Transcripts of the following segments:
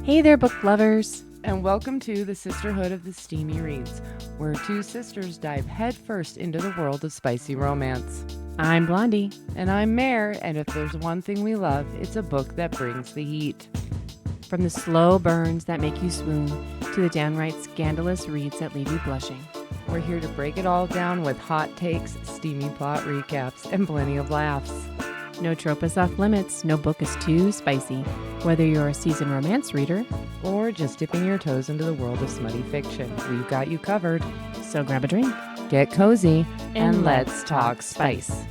Hey there, book lovers. And welcome to the Sisterhood of the Steamy Reads, where two sisters dive headfirst into the world of spicy romance. I'm Blondie. And I'm Mare, and if there's one thing we love, it's a book that brings the heat. From the slow burns that make you swoon to the downright scandalous reads that leave you blushing. We're here to break it all down with hot takes, steamy plot recaps, and plenty of laughs. No trope is off limits, no book is too spicy. Whether you're a seasoned romance reader or just dipping your toes into the world of smutty fiction, we've got you covered. So grab a drink, get cozy, and let's talk spice.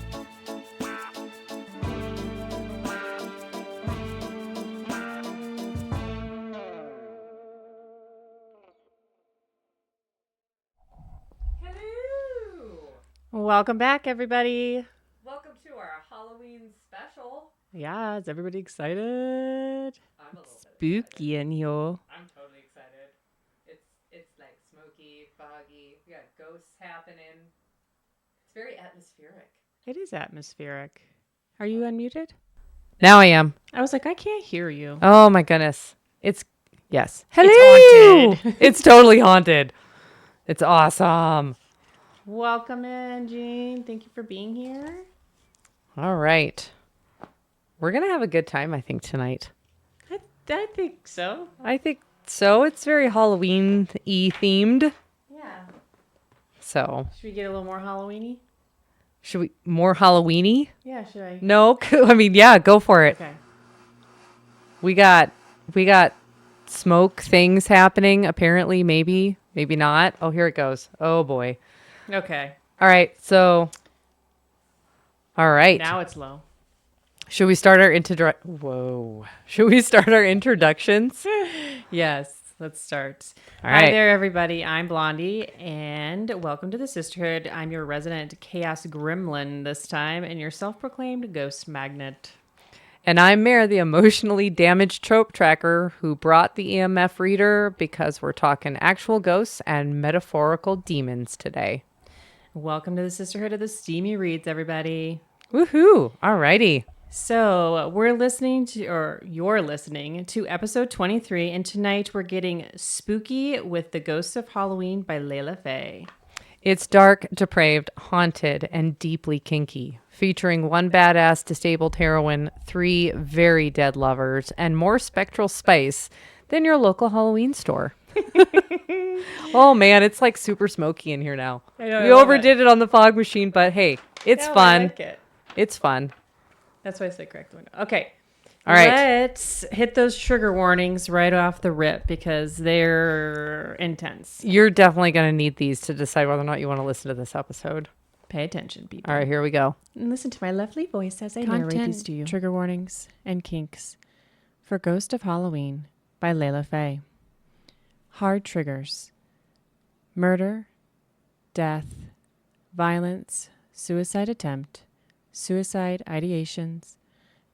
Hello! Welcome back, everybody. Welcome to our Halloween special. Yeah, is everybody excited? I'm a little Spooky in here. I'm totally excited. It's like smoky, foggy. We got ghosts happening. It's very atmospheric. It is atmospheric. Are you unmuted? Now I am. I was like, I can't hear you. Oh my goodness. Yes. Hello! It's haunted. It's totally haunted. It's awesome. Welcome in, Jean. Thank you for being here. All right. We're going to have a good time, I think, tonight. I think so. I think so. It's very Halloween-y themed. Yeah. So, Should we get a little more Halloween-y? should we more Halloween-y? Yeah, should I? No. I mean, yeah, go for it. Okay. We got smoke things happening, apparently, maybe not. Oh, here it goes. Oh boy. Okay. All right. So, all right. Now it's low. Should we start our Should we start our introductions? Yes, let's start. All Hi right. there, everybody. I'm Blondie, and welcome to the Sisterhood. I'm your resident chaos gremlin this time, and your self-proclaimed ghost magnet. And I'm Mare, the emotionally damaged trope tracker who brought the EMF reader because we're talking actual ghosts and metaphorical demons today. Welcome to the Sisterhood of the Steamy Reads, everybody. Woohoo! Alrighty. So you're listening to episode 23, and tonight we're getting spooky with The Ghosts of Halloween by Layla Fae. It's dark, depraved, haunted, and deeply kinky, featuring one badass disabled heroine, 3 very dead lovers, and more spectral spice than your local Halloween store. Oh man, it's like super smoky in here now. I know, We overdid it on the fog machine, but hey, it's fun. I like it. It's fun. That's why I said correct window. Okay. All right. Let's hit those trigger warnings right off the rip because they're intense. You're definitely going to need these to decide whether or not you want to listen to this episode. Pay attention, people. All right, here we go. And listen to my lovely voice as I narrate these to you. Trigger warnings and kinks for Ghost of Halloween by Layla Fae. Hard triggers. Murder, death, violence, suicide attempt, suicide ideations,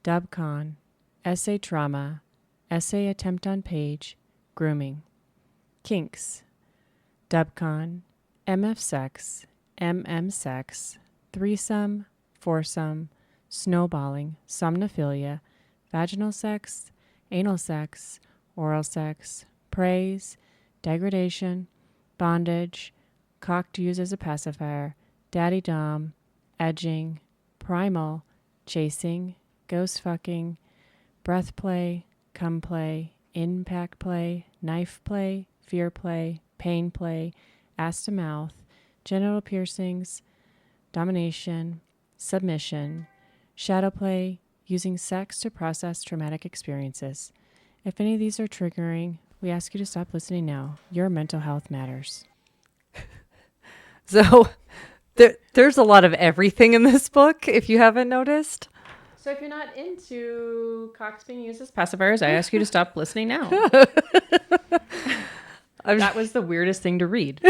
dubcon, essay trauma, essay attempt on page, grooming. Kinks, dubcon, MF sex, MM sex, threesome, foursome, snowballing, somnophilia, vaginal sex, anal sex, oral sex, praise, degradation, bondage, cocked used as a pacifier, daddy dom, edging, primal, chasing, ghost fucking, breath play, cum play, impact play, knife play, fear play, pain play, ass to mouth, genital piercings, domination, submission, shadow play, using sex to process traumatic experiences. If any of these are triggering, we ask you to stop listening now. Your mental health matters. So there's a lot of everything in this book, if you haven't noticed. So if you're not into cocks being used as pacifiers, I ask you to stop listening now. That was the weirdest thing to read.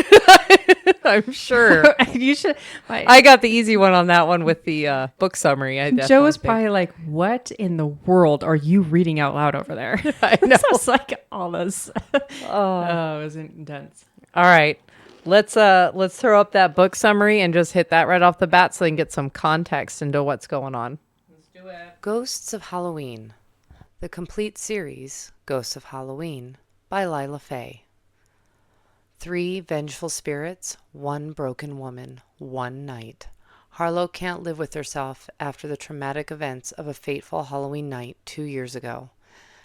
I'm sure. You should. I got the easy one on that one with the book summary. Joe was probably like, "What in the world are you reading out loud over there?" I know. Sounds like all this. Oh, it was intense. All right. Let's throw up that book summary and just hit that right off the bat so they can get some context into what's going on. Let's do it. Ghosts of Halloween. The complete series, Ghosts of Halloween, by Layla Fae. 3 vengeful spirits, 1 broken woman, 1 night. Harlow can't live with herself after the traumatic events of a fateful Halloween night 2 years ago.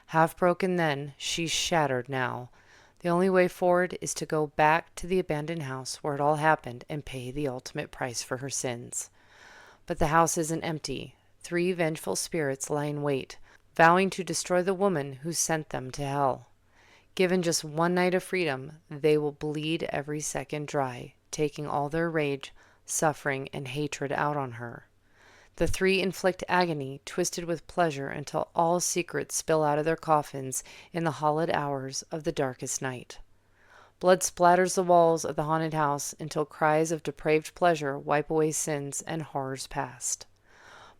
Half broken then, she's shattered now. The only way forward is to go back to the abandoned house where it all happened and pay the ultimate price for her sins. But the house isn't empty. 3 vengeful spirits lie in wait, vowing to destroy the woman who sent them to hell. Given just 1 night of freedom, they will bleed every second dry, taking all their rage, suffering, and hatred out on her. The 3 inflict agony, twisted with pleasure, until all secrets spill out of their coffins in the hollowed hours of the darkest night. Blood splatters the walls of the haunted house until cries of depraved pleasure wipe away sins and horrors past.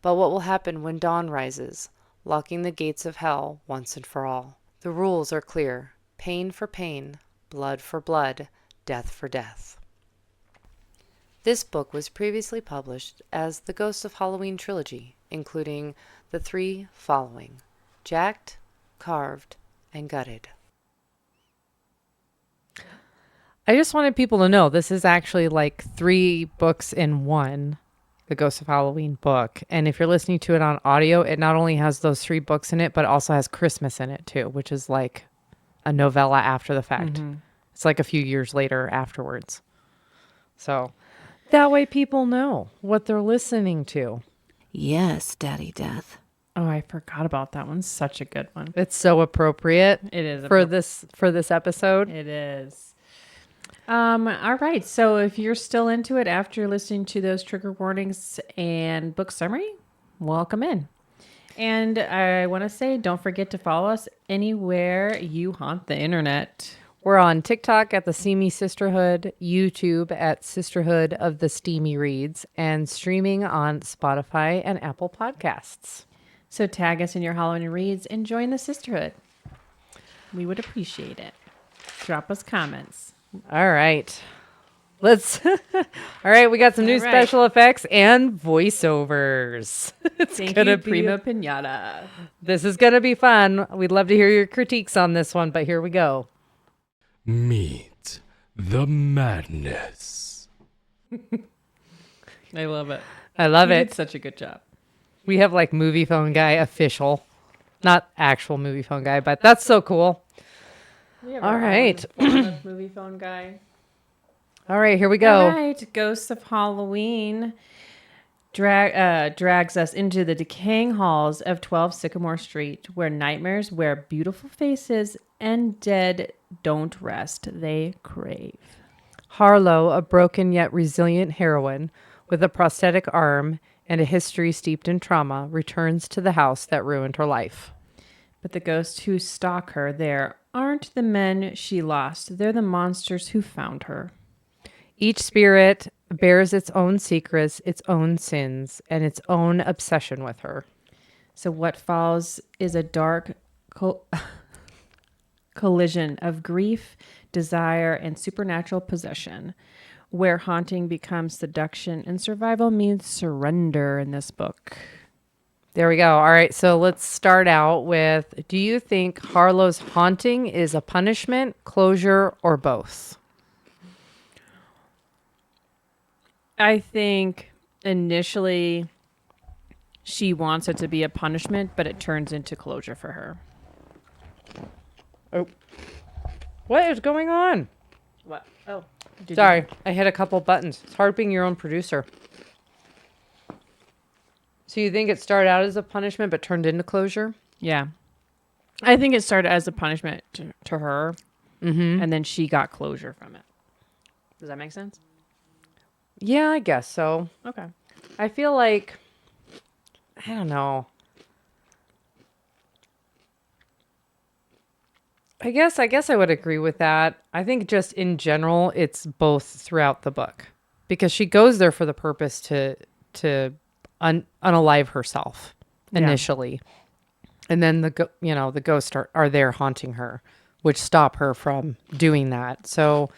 But what will happen when dawn rises, locking the gates of hell once and for all? The rules are clear. Pain for pain, blood for blood, death for death. This book was previously published as the Ghosts of Halloween trilogy, including the 3 following: Jacked, Carved, and Gutted. I just wanted people to know this is actually like 3 books in one, the Ghosts of Halloween book. And if you're listening to it on audio, it not only has those 3 books in it, but also has Christmas in it too, which is like a novella after the fact. Mm-hmm. It's like a few years later afterwards. So that way people know what they're listening to. Yes, Daddy Death. Oh, I forgot about that one. Such a good one. It's so appropriate. It is for this episode. It is. All right. So if you're still into it after listening to those trigger warnings and book summary, welcome in. And I want to say, don't forget to follow us anywhere you haunt the internet. We're on TikTok at the Steamy Sisterhood, YouTube at Sisterhood of the Steamy Reads, and streaming on Spotify and Apple Podcasts. So tag us in your Halloween reads and join the sisterhood. We would appreciate it. Drop us comments. All right. All right, we got some new special effects and voiceovers. Thank you, Prima Pinata. This is going to be fun. We'd love to hear your critiques on this one, but here we go. Meet the madness. I love it. I love it. Did such a good job. We have like movie phone guy official, not actual movie phone guy, but that's so cool. All right. Movie phone guy. All right, here we go. All right, Ghosts of Halloween drags us into the decaying halls of 12 Sycamore Street, where nightmares wear beautiful faces and dead don't rest, they crave. Harlow, a broken yet resilient heroine with a prosthetic arm and a history steeped in trauma, returns to the house that ruined her life. But the ghosts who stalk her there aren't the men she lost. They're the monsters who found her. Each spirit bears its own secrets, its own sins, and its own obsession with her. So what follows is a dark collision of grief, desire, and supernatural possession, where haunting becomes seduction and survival means surrender in this book. There we go. All right, so let's start out with, do you think Harlow's haunting is a punishment, closure, or both? I think initially she wants it to be a punishment, but it turns into closure for her. Oh. What is going on? What? Oh. Sorry, I hit a couple buttons. It's hard being your own producer. So you think it started out as a punishment but turned into closure? Yeah. I think it started as a punishment to her, and then she got closure from it. Does that make sense? Yeah, I guess so. Okay. I feel like, I don't know. I guess I would agree with that. I think just in general, it's both throughout the book, because she goes there for the purpose to unalive herself initially, and then the ghosts are there haunting her, which stop her from doing that. So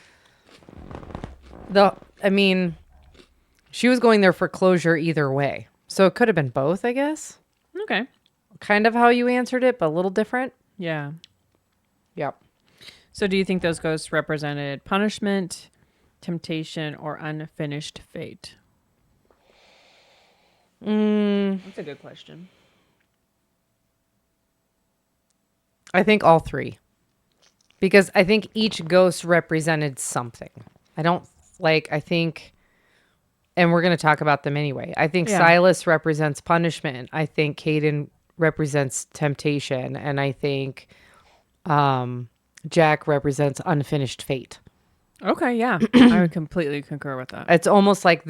she was going there for closure either way. So it could have been both, I guess. Okay. kind of how you answered it, but a little different. Yeah. Yep. So do you think those ghosts represented punishment, temptation, or unfinished fate? That's a good question. I think all three. Because I think each ghost represented something. I think, and we're going to talk about them anyway. I think Silas represents punishment. I think Caden represents temptation. And I think Jack represents unfinished fate. Okay, yeah. I would completely concur with that. It's almost like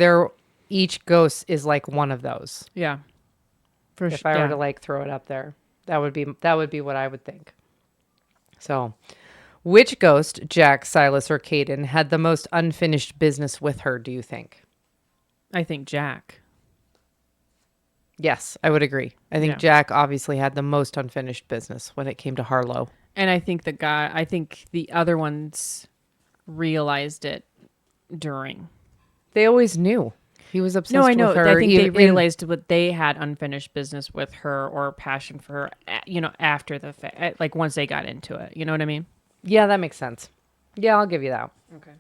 each ghost is like one of those. Yeah. If I were to like throw it up there, that would be what I would think. So, which ghost, Jack, Silas, or Caden, had the most unfinished business with her, do you think? I think Jack. Yes, I would agree. I think Jack obviously had the most unfinished business when it came to Harlow. And I think the other ones realized it during. They always knew. He was obsessed with her. No, I know. I think they realized what they had unfinished business with her or passion for her, after the fact, like once they got into it. You know what I mean? Yeah, that makes sense. Yeah, I'll give you that. Okay.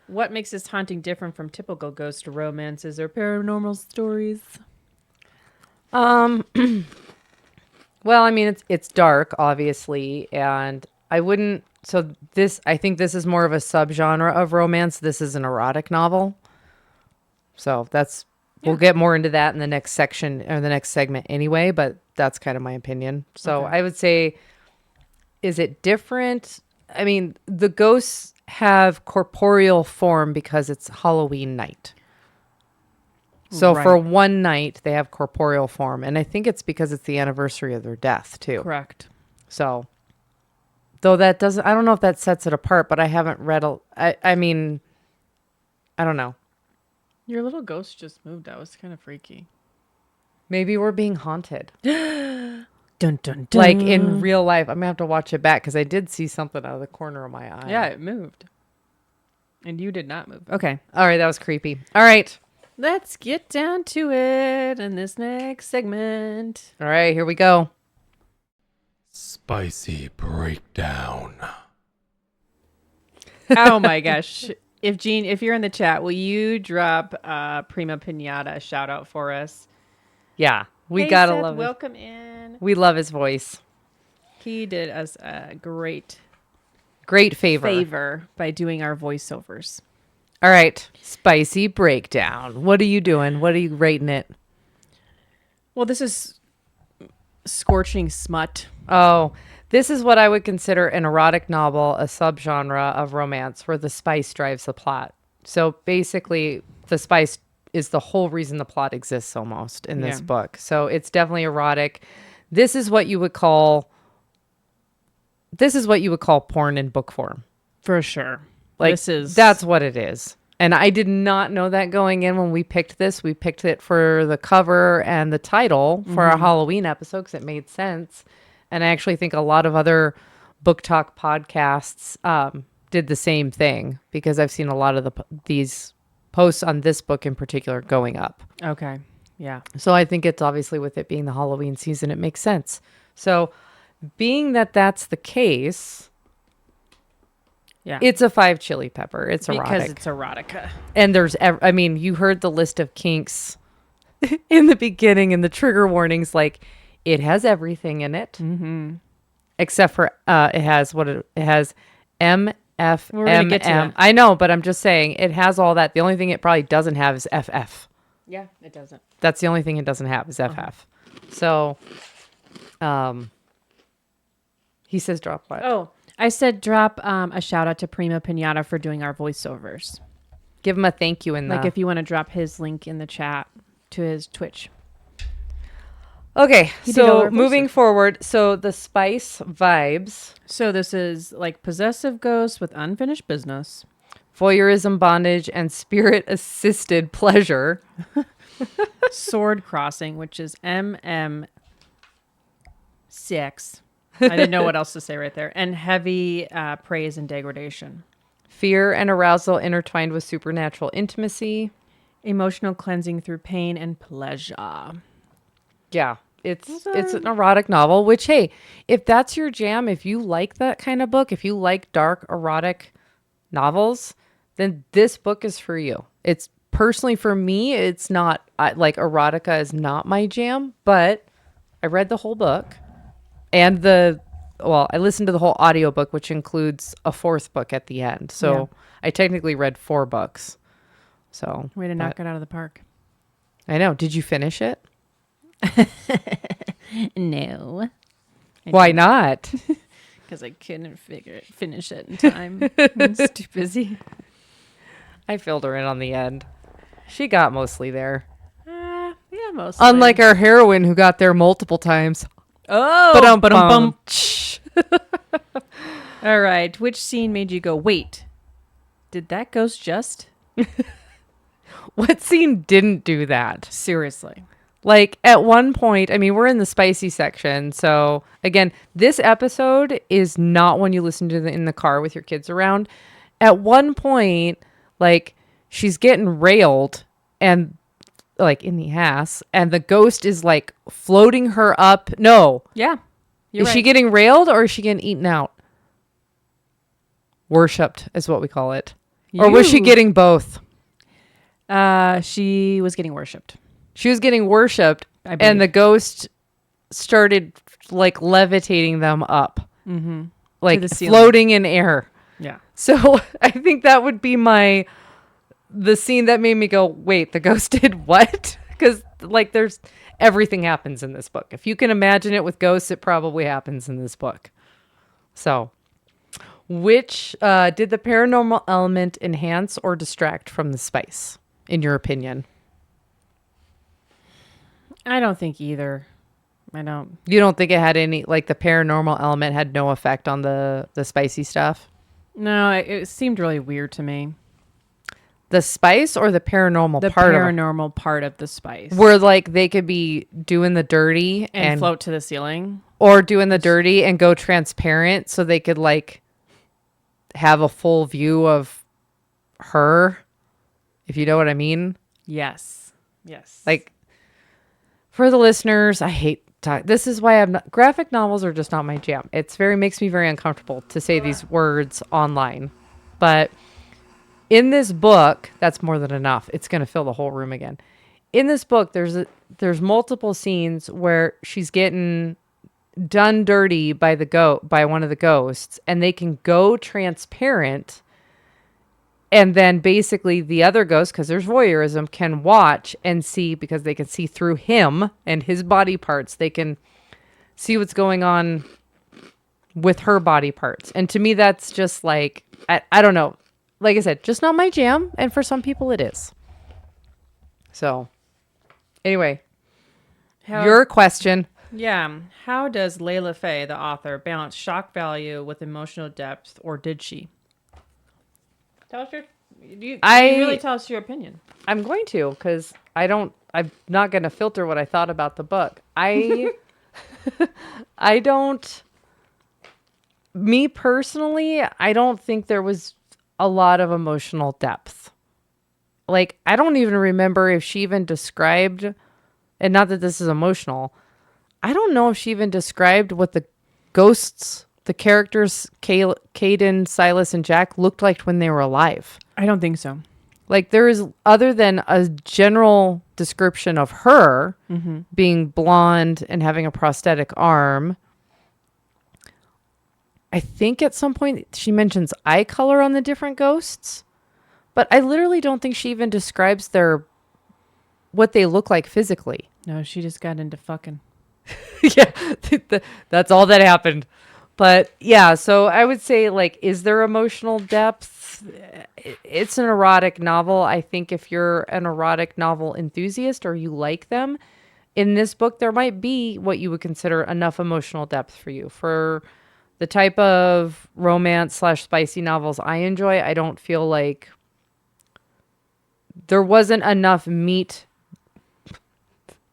What makes this haunting different from typical ghost romances or paranormal stories? Well, I mean, it's dark, obviously, and I wouldn't. So I think this is more of a subgenre of romance. This is an erotic novel. So we'll get more into that in the next section or the next segment anyway, but that's kind of my opinion. So I would say, is it different? I mean, the ghosts have corporeal form because it's Halloween night. So for one night, they have corporeal form. And I think it's because it's the anniversary of their death, too. Correct. So, though I don't know if that sets it apart, but I haven't read, I mean, I don't know. Your little ghost just moved. That was kind of freaky. Maybe we're being haunted. Dun, dun, dun. Like in real life. I'm going to have to watch it back because I did see something out of the corner of my eye. Yeah, it moved. And you did not move. Okay. All right, that was creepy. All right. Let's get down to it in this next segment. All right, here we go. Spicy breakdown. Oh my gosh. If you're in the chat, will you drop Prima Pinata shout out for us? Yeah, we hey, gotta Seth, love it. welcome in. We love his voice. He did us a great favor by doing our voiceovers. All right, spicy breakdown. What are you doing? What are you rating it? Well, this is scorching smut. Oh, this is what I would consider an erotic novel, a subgenre of romance where the spice drives the plot. So basically, the spice is the whole reason the plot exists almost in this book. So it's definitely erotic. This is what you would call porn in book form. For sure. Like, that's what it is. And I did not know that going in when we picked this. We picked it for the cover and the title for our Halloween episode because it made sense. And I actually think a lot of other book talk podcasts did the same thing because I've seen a lot of these posts on this book in particular going up. Okay. Yeah. So I think it's obviously with it being the Halloween season, it makes sense. So being that that's the case... Yeah, it's a 5 chili pepper. It's erotic. Because it's erotica. And you heard the list of kinks in the beginning and the trigger warnings, like it has everything in it. Mm-hmm. Except for it has M, F, M, M. I know, but I'm just saying it has all that. The only thing it probably doesn't have is FF. Yeah, it doesn't. That's the only thing it doesn't have is FF. So, he says drop what? Oh, I said drop a shout out to Prima Pinata for doing our voiceovers. Give him a thank you in Like if you want to drop his link in the chat to his Twitch. Okay, so moving forward, so the spice vibes. So this is like possessive ghosts with unfinished business. Voyeurism, bondage, and spirit-assisted pleasure. Sword crossing, which is MM6. I didn't know what else to say right there. And heavy praise and degradation. Fear and arousal intertwined with supernatural intimacy. Emotional cleansing through pain and pleasure. Yeah. It's an erotic novel, which, hey, if that's your jam, if you like that kind of book, if you like dark erotic novels, then this book is for you. It's personally for me, it's not like erotica is not my jam, but I read the whole book and I listened to the whole audiobook, which includes a 4th book at the end. So I technically read 4 books. So way to knock it out of the park. I know. Did you finish it? No. Why not? Because I couldn't finish it in time. I was too busy. I filled her in on the end. She got mostly there. Yeah, mostly. Unlike our heroine who got there multiple times. Oh, ba-dum. All right. Which scene made you go, wait, did that ghost just? What scene didn't do that? Seriously. Like at one point, I mean, we're in the spicy section. So again, this episode is not when you listen to in the car with your kids around. At one point, like she's getting railed and like in the ass and the ghost is like floating her up. No. Yeah. Is she getting railed or is she getting eaten out? Worshipped is what we call it. Or was she getting both? She was getting worshipped. She was getting worshipped, and the ghost started like levitating them up, like floating in air. Yeah. So I think that would be the scene that made me go, wait, the ghost did what? Because like everything happens in this book. If you can imagine it with ghosts, it probably happens in this book. So which did the paranormal element enhance or distract from the spice, in your opinion? I don't think either. You don't think it had any, like the paranormal element had no effect on the spicy stuff? No, it seemed really weird to me. The spice or the paranormal part? The paranormal part of the spice. Where like they could be doing the dirty and float to the ceiling. Or doing the dirty and go transparent so they could like have a full view of her, if you know what I mean. Yes. Like, for the listeners, I hate this is why graphic novels are just not my jam. Makes me very uncomfortable to say these words online. But in this book, that's more than enough. It's going to fill the whole room again. In this book, there's multiple scenes where she's getting done dirty by one of the ghosts, and they can go transparent. And then basically the other ghost, because there's voyeurism, can watch and see, because they can see through him and his body parts. They can see what's going on with her body parts. And to me, that's just like, I don't know. Like I said, just not my jam. And for some people it is. So anyway, your question. Yeah. How does Layla Fae, the author, balance shock value with emotional depth, or did she? Tell us you really tell us your opinion. I'm going to, because I'm not going to filter what I thought about the book. Me personally, I don't think there was a lot of emotional depth. Like, I don't even remember if she even described, and not that this is emotional, I don't know if she even described what the ghosts, the characters, Caden, Silas, and Jack looked like when they were alive. I don't think so. Like, there is, other than a general description of her being blonde and having a prosthetic arm, I think at some point she mentions eye color on the different ghosts, but I literally don't think she even describes what they look like physically. No, she just got into fucking. Yeah, that's all that happened. But yeah, so I would say, like, is there emotional depth? It's an erotic novel. I think if you're an erotic novel enthusiast or you like them, in this book, there might be what you would consider enough emotional depth for you. For the type of romance/spicy novels I enjoy, I don't feel like there wasn't enough meat.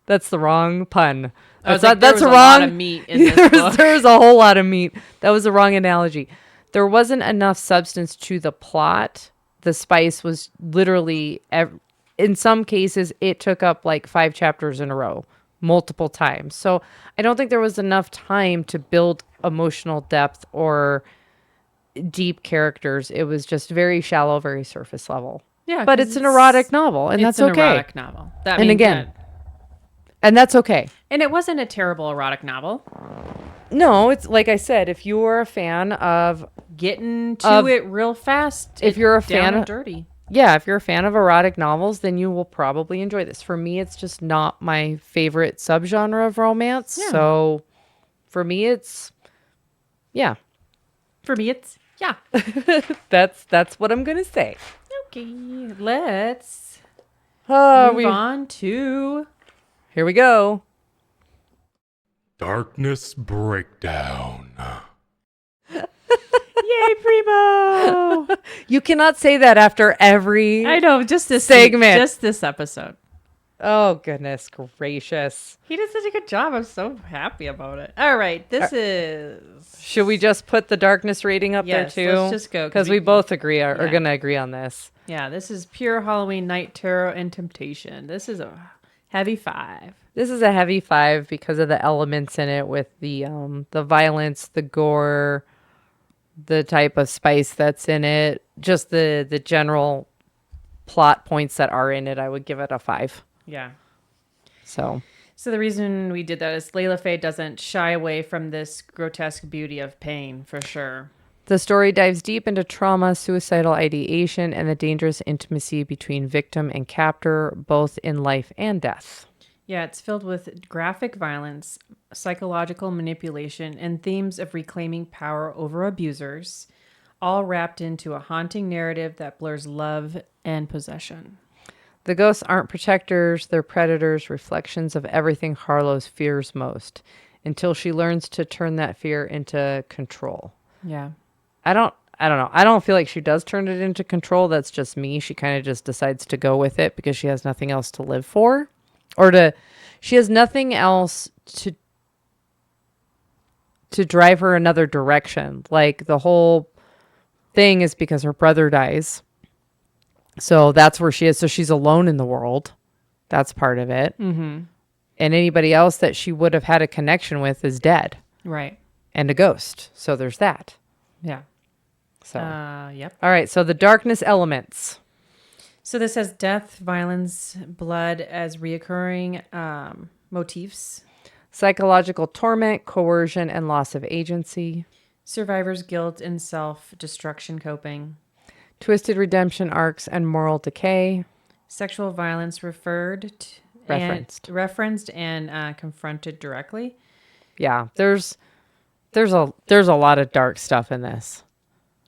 That's the wrong pun. That's a lot of meat in this book. There's a whole lot of meat. That was the wrong analogy. There wasn't enough substance to the plot. The spice was literally, in some cases, it took up like 5 chapters in a row multiple times. So I don't think there was enough time to build emotional depth or deep characters. It was just very shallow, very surface level. Yeah, but it's an erotic novel, and that's okay. It's an erotic novel. That and means again, and that's okay. And it wasn't a terrible erotic novel. No, it's like I said, if you are a fan of getting to it real fast, if you're a fan of dirty. Yeah, if you're a fan of erotic novels, then you will probably enjoy this. For me, it's just not my favorite subgenre of romance. Yeah. So for me, it's For me, it's that's what I'm gonna say. Okay, let's move on to. Here we go. Darkness Breakdown. Yay, Primo! You cannot say that after every I know, just this segment. Just this episode. Oh, goodness gracious. He did such a good job. I'm so happy about it. All right, this is... Should we just put the darkness rating up there too? Let's just go. Because we both are going to agree on this. Yeah, this is pure Halloween night terror and temptation. This is a heavy 5. This is a heavy 5 because of the elements in it with the violence, the gore, the type of spice that's in it, just the general plot points that are in it. I would give it a 5. Yeah. So the reason we did that is Layla Fae doesn't shy away from this grotesque beauty of pain, for sure. The story dives deep into trauma, suicidal ideation, and the dangerous intimacy between victim and captor, both in life and death. Yeah, it's filled with graphic violence, psychological manipulation, and themes of reclaiming power over abusers, all wrapped into a haunting narrative that blurs love and possession. The ghosts aren't protectors, they're predators, reflections of everything Harlow fears most, until she learns to turn that fear into control. Yeah. I don't know. I don't feel like she does turn it into control. That's just me. She kind of just decides to go with it because she has nothing else to live for. She has nothing else to drive her another direction. Like the whole thing is because her brother dies. So that's where she is. So she's alone in the world. That's part of it. Mm-hmm. And anybody else that she would have had a connection with is dead. Right. And a ghost. So there's that. Yeah. So. Yep. All right. So the darkness elements. So this has death, violence, blood as reoccurring motifs. Psychological torment, coercion, and loss of agency. Survivor's guilt and self-destruction coping. Twisted redemption arcs and moral decay. Sexual violence referenced and confronted directly. Yeah, there's a lot of dark stuff in this.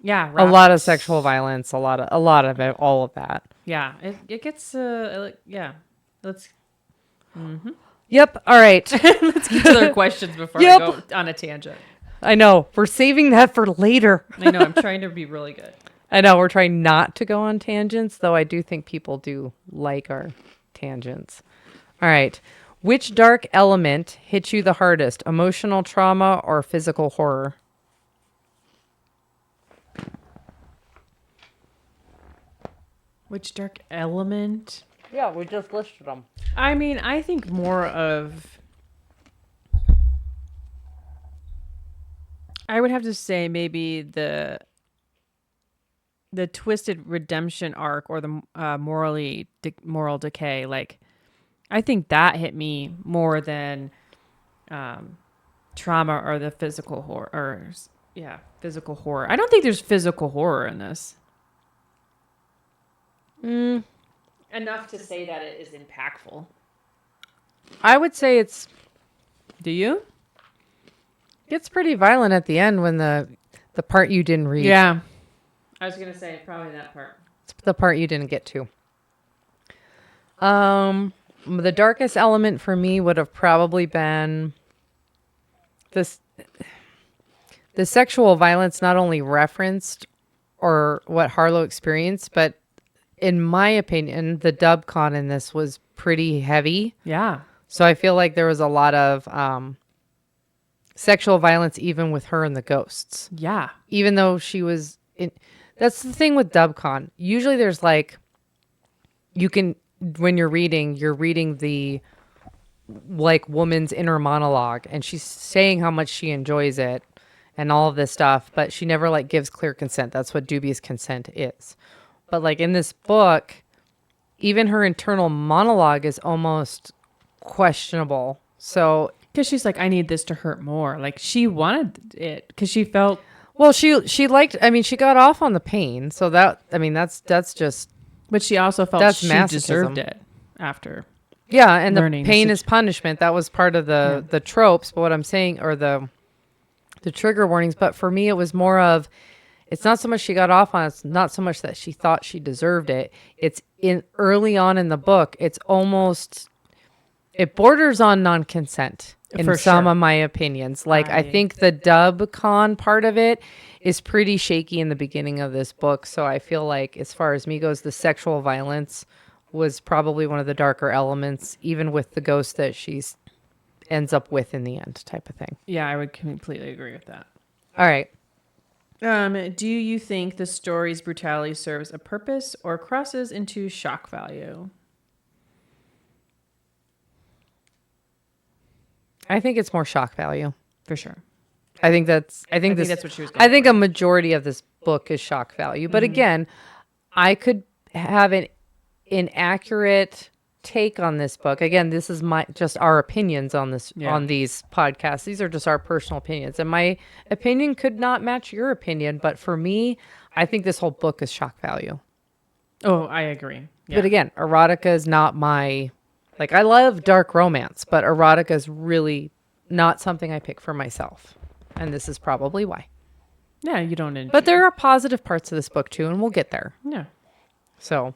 Yeah, a lot of sexual violence, a lot of it, all of that. Yeah, it gets yeah. Let's. Mm-hmm. Yep. All right. Let's get to their questions before I go on a tangent. I know we're saving that for later. I know. I'm trying to be really good. I know we're trying not to go on tangents, though I do think people do like our tangents. All right. Which dark element hit you the hardest? Emotional trauma or physical horror? Which dark element? Yeah, we just listed them. I mean, I think more of... I would have to say maybe the twisted redemption arc or the moral decay. Like, I think that hit me more than trauma or the physical horror. Physical horror. I don't think there's physical horror in this. Enough to say that it is impactful. I would say it's... Do you? It's pretty violent at the end when the part you didn't read. Yeah. I was going to say probably that part. It's the part you didn't get to. The darkest element for me would have probably been the sexual violence, not only referenced or what Harlow experienced, but in my opinion, the dub con in this was pretty heavy. Yeah. So I feel like there was a lot of sexual violence even with her and the ghosts. Yeah. Even though she was in... That's the thing with dubcon. Usually there's like, you can, when you're reading the like woman's inner monologue, and she's saying how much she enjoys it and all of this stuff, but she never like gives clear consent. That's what dubious consent is. But like in this book, even her internal monologue is almost questionable. So because she's like, I need this to hurt more. Like she wanted it because she felt. Well, she liked. I mean, she got off on the pain. So that, I mean, that's just. But she also felt that's she masochism. Deserved it after. Yeah, and the pain the is punishment. That was part of the tropes. But what I'm saying, or the trigger warnings. But for me, it was more of, it's not so much she got off on. It's not so much that she thought she deserved it. It's in early on in the book. It's almost, it borders on non-consent in For some sure. of my opinions. Like I think the dub con part of it is pretty shaky in the beginning of this book. So I feel like, as far as me goes, the sexual violence was probably one of the darker elements, even with the ghost that she's ends up with in the end, type of thing. Yeah, I would completely agree with that. All right. Do you think the story's brutality serves a purpose or crosses into shock value? I think it's more shock value. For sure. I think that's that's what she was going I think a majority of this book is shock value. But again, I could have an inaccurate take on this book. Again, this is just our opinions on this on these podcasts. These are just our personal opinions. And my opinion could not match your opinion, but for me, I think this whole book is shock value. Oh, I agree. Yeah. But again, erotica is not my, like, I love dark romance, but erotica is really not something I pick for myself. And this is probably why. Yeah, you don't. But there are positive parts of this book too, and we'll get there. Yeah. So,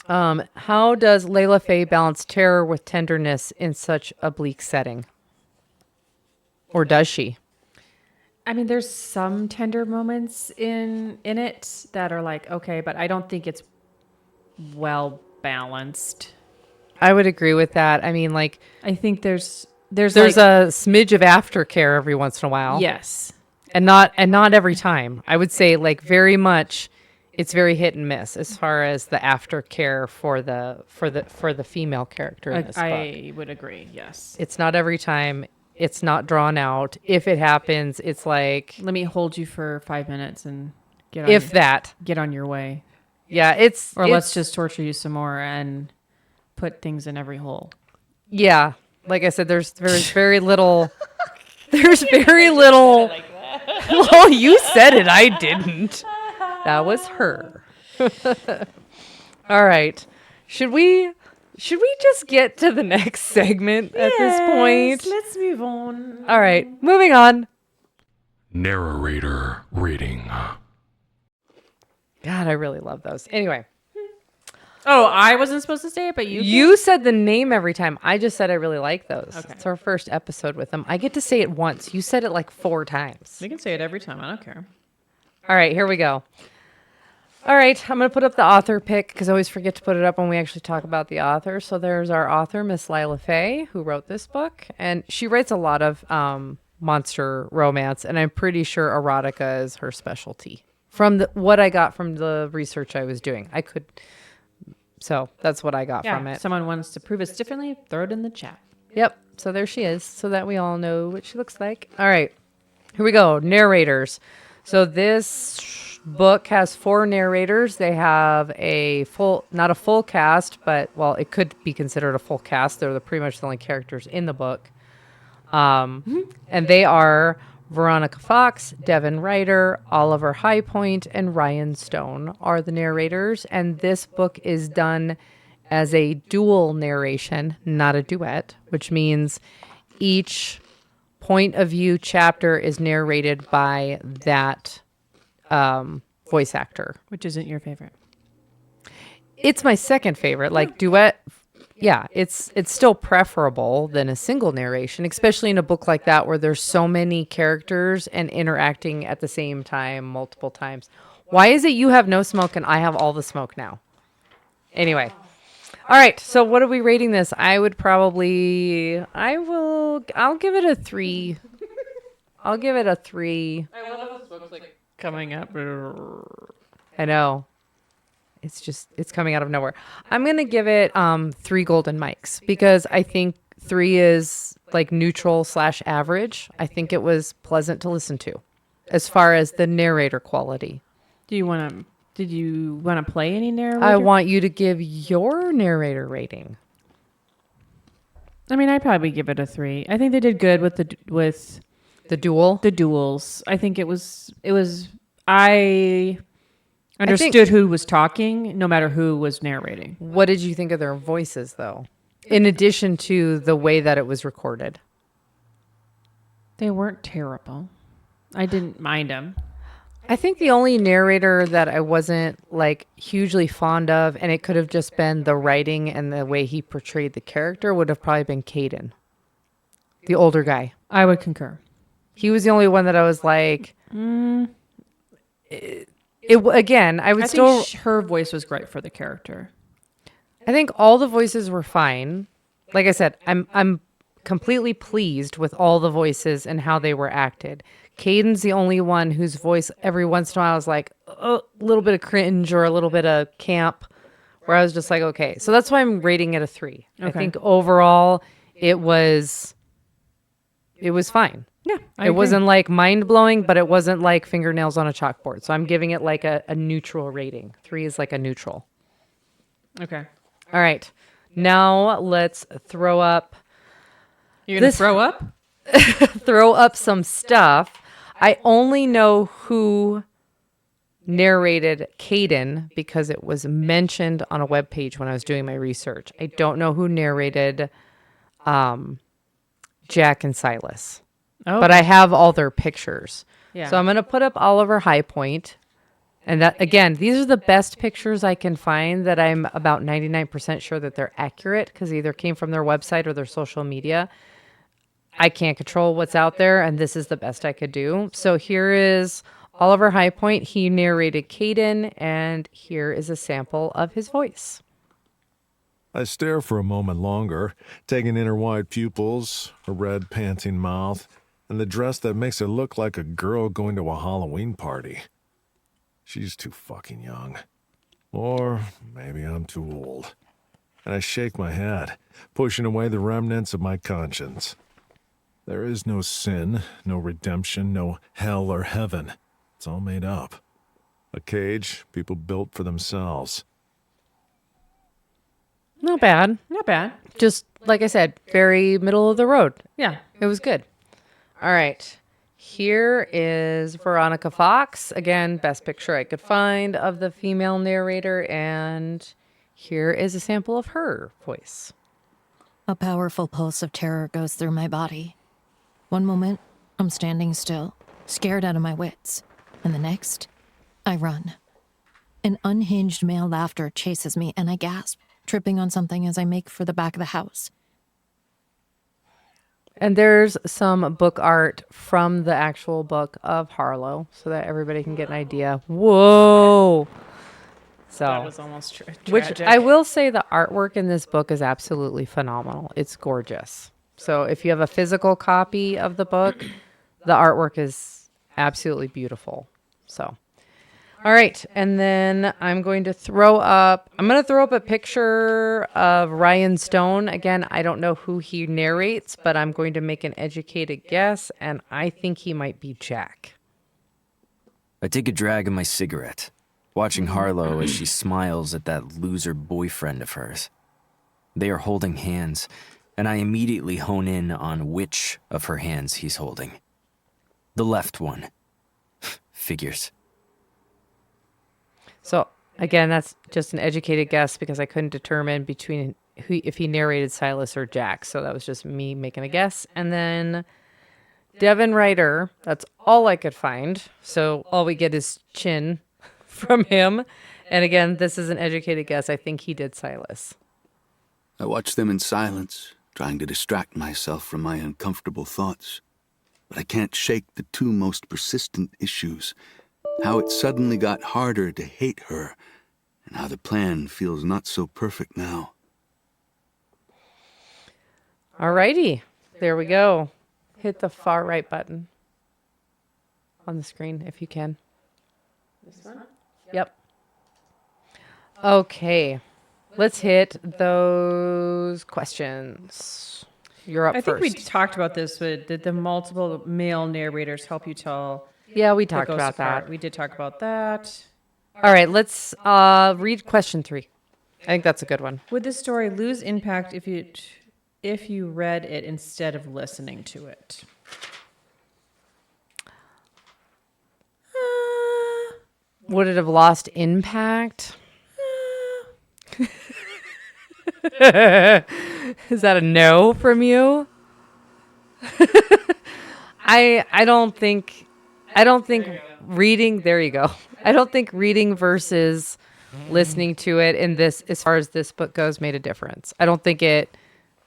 how does Layla Fae balance terror with tenderness in such a bleak setting? Or does she? I mean, there's some tender moments in it that are like, okay, but I don't think it's well balanced. I would agree with that. I mean, like, I think there's like, a smidge of aftercare every once in a while. Yes. And not every time. I would say, like, very much it's very hit and miss as far as the aftercare for the female character in this book. I would agree. Yes. It's not every time. It's not drawn out. If it happens, it's like, let me hold you for 5 minutes and get on your way. Yeah, let's just torture you some more and put things in every hole. Yeah. Like I said, there's very little. There's very little. Well, you said it. I didn't. That was her. All right. Should we just get to the next segment at this point? Let's move on. All right. Moving on. Narrator reading. God, I really love those. Anyway. Oh, I wasn't supposed to say it, but you said the name every time. I just said I really like those. Okay. It's our first episode with them. I get to say it once. You said it like 4 times. We can say it every time. I don't care. All right, here we go. All right, I'm going to put up the author pick because I always forget to put it up when we actually talk about the author. So there's our author, Miss Layla Fae, who wrote this book. And she writes a lot of monster romance, and I'm pretty sure erotica is her specialty. From what I got from the research I was doing. So that's what I got from it. If someone wants to prove us differently, throw it in the chat. Yep, so there she is, so that we all know what she looks like. All right, here we go, narrators. So this book has 4 narrators. They have not a full cast, but, well, it could be considered a full cast. They're pretty much the only characters in the book. And they are Veronica Fox, Devin Ryder, Oliver Highpoint, and Ryan Stone are the narrators. And this book is done as a dual narration, not a duet, which means each point of view chapter is narrated by that voice actor. Which isn't your favorite? It's my second favorite. Like duet, yeah, it's still preferable than a single narration, especially in a book like that where there's so many characters and interacting at the same time multiple times. Why is it you have no smoke and I have all the smoke now? Anyway. All right, so what are we rating this? I'll give it a 3. I'll give it a 3. I love this book's like coming up. I know. It's coming out of nowhere. I'm going to give it 3 golden mics because I think 3 is like neutral / average. I think it was pleasant to listen to as far as the narrator quality. Did you want to play any narrator? I want you to give your narrator rating. I mean, I'd probably give it a 3. I think they did good with the duels. I think I understood who was talking, no matter who was narrating. What did you think of their voices, though? In addition to the way that it was recorded. They weren't terrible. I didn't mind them. I think the only narrator that I wasn't like hugely fond of, and it could have just been the writing and the way he portrayed the character, would have probably been Caden, the older guy. I would concur. He was the only one that I was like, again, I would still. Think her voice was great for the character. I think all the voices were fine. Like I said, I'm completely pleased with all the voices and how they were acted. Caden's the only one whose voice every once in a while was like a little bit of cringe or a little bit of camp, where I was just like, okay. So that's why I'm rating it a 3. Okay. I think overall it was fine. Yeah, it wasn't like mind blowing, but it wasn't like fingernails on a chalkboard. So I'm giving it like a neutral rating. 3 is like a neutral. Okay. All right. Now let's throw up. You're going to throw up? Throw up some stuff. I only know who narrated Caden because it was mentioned on a webpage when I was doing my research. I don't know who narrated Jack and Silas. Oh. But I have all their pictures. Yeah. So I'm going to put up Oliver Highpoint. And that, again, these are the best pictures I can find that I'm about 99% sure that they're accurate because they either came from their website or their social media. I can't control what's out there, and this is the best I could do. So here is Oliver Highpoint. He narrated Caden, and here is a sample of his voice. I stare for a moment longer, taking in her wide pupils, her red, panting mouth, and the dress that makes her look like a girl going to a Halloween party. She's too fucking young. Or maybe I'm too old. And I shake my head, pushing away the remnants of my conscience. There is no sin, no redemption, no hell or heaven. It's all made up. A cage people built for themselves. Not bad. Not bad. Just, like I said, very middle of the road. Yeah. It was good. All right. Here is Veronica Fox. Again, best picture I could find of the female narrator. And here is a sample of her voice. A powerful pulse of terror goes through my body. One moment, I'm standing still, scared out of my wits. And the next, I run. An unhinged male laughter chases me, and I gasp, tripping on something as I make for the back of the house. And there's some book art from the actual book of Harlow so that everybody can get an idea. Whoa. So that was almost tragic. Which I will say the artwork in this book is absolutely phenomenal. It's gorgeous. So if you have a physical copy of the book, the artwork is absolutely beautiful. So, all right. And then I'm going to throw up a picture of Ryan Stone. Again, I don't know who he narrates, but I'm going to make an educated guess. And I think he might be Jack. I take a drag of my cigarette, watching Harlow as she smiles at that loser boyfriend of hers. They are holding hands, and I immediately hone in on which of her hands he's holding. The left one. Figures. So, again, that's just an educated guess because I couldn't determine between if he narrated Silas or Jack. So that was just me making a guess. And then Devin Ryder, that's all I could find. So all we get is chin from him. And again, this is an educated guess. I think he did Silas. I watch them in silence, trying to distract myself from my uncomfortable thoughts. But I can't shake the two most persistent issues. How it suddenly got harder to hate her, and how the plan feels not so perfect now. Alrighty, there we go. Hit the far right button on the screen if you can. This one? Yep. Okay, let's hit those questions. You're up I think we first. talked about this. Did the multiple male narrators help you tell Yeah, we the talked ghost about apart? that. We did talk about that. All right, let's read question 3. I think that's a good one. Would this story lose impact if you read it instead of listening to it? Would it have lost impact? Is that a no from you? I don't think reading, there you go. I don't think reading versus listening to it in this, as far as this book goes, made a difference. I don't think it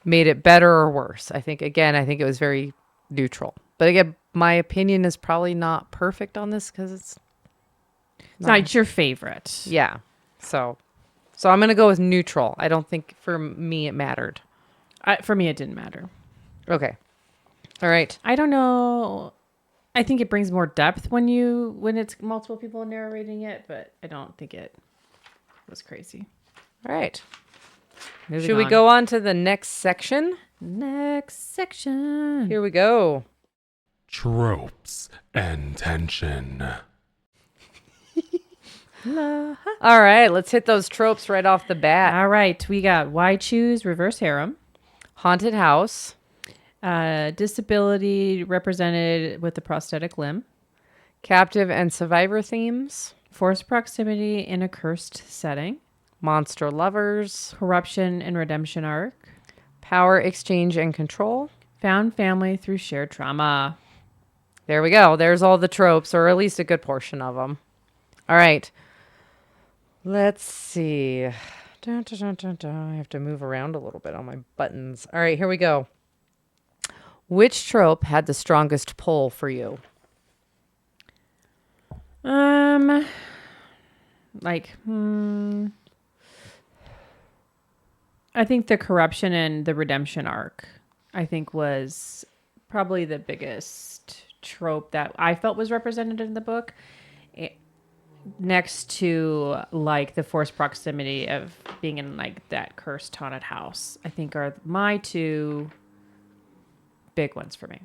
made it better or worse. I think it was very neutral. But again, my opinion is probably not perfect on this because it's not your favorite. Yeah. So I'm going to go with neutral. I don't think for me it mattered. For me, it didn't matter. Okay. All right. I don't know. I think it brings more depth when it's multiple people narrating it, but I don't think it was crazy. All right. Should we go on to the next section? Next section. Here we go. Tropes and tension. All right, let's hit those tropes right off the bat. All right, we got why choose reverse harem, haunted house, disability represented with the prosthetic limb, captive and survivor themes, forced proximity in a cursed setting, monster lovers, corruption and redemption arc, power exchange and control, found family through shared trauma. There we go. There's all the tropes, or at least a good portion of them. All right. Let's see. Dun, dun, dun, dun, dun. I have to move around a little bit on my buttons. All right, here we go. Which trope had the strongest pull for you? I think the corruption and the redemption arc, I think, was probably the biggest trope that I felt was represented in the book. Next to like the forced proximity of being in like that cursed haunted house, I think are my two big ones for me.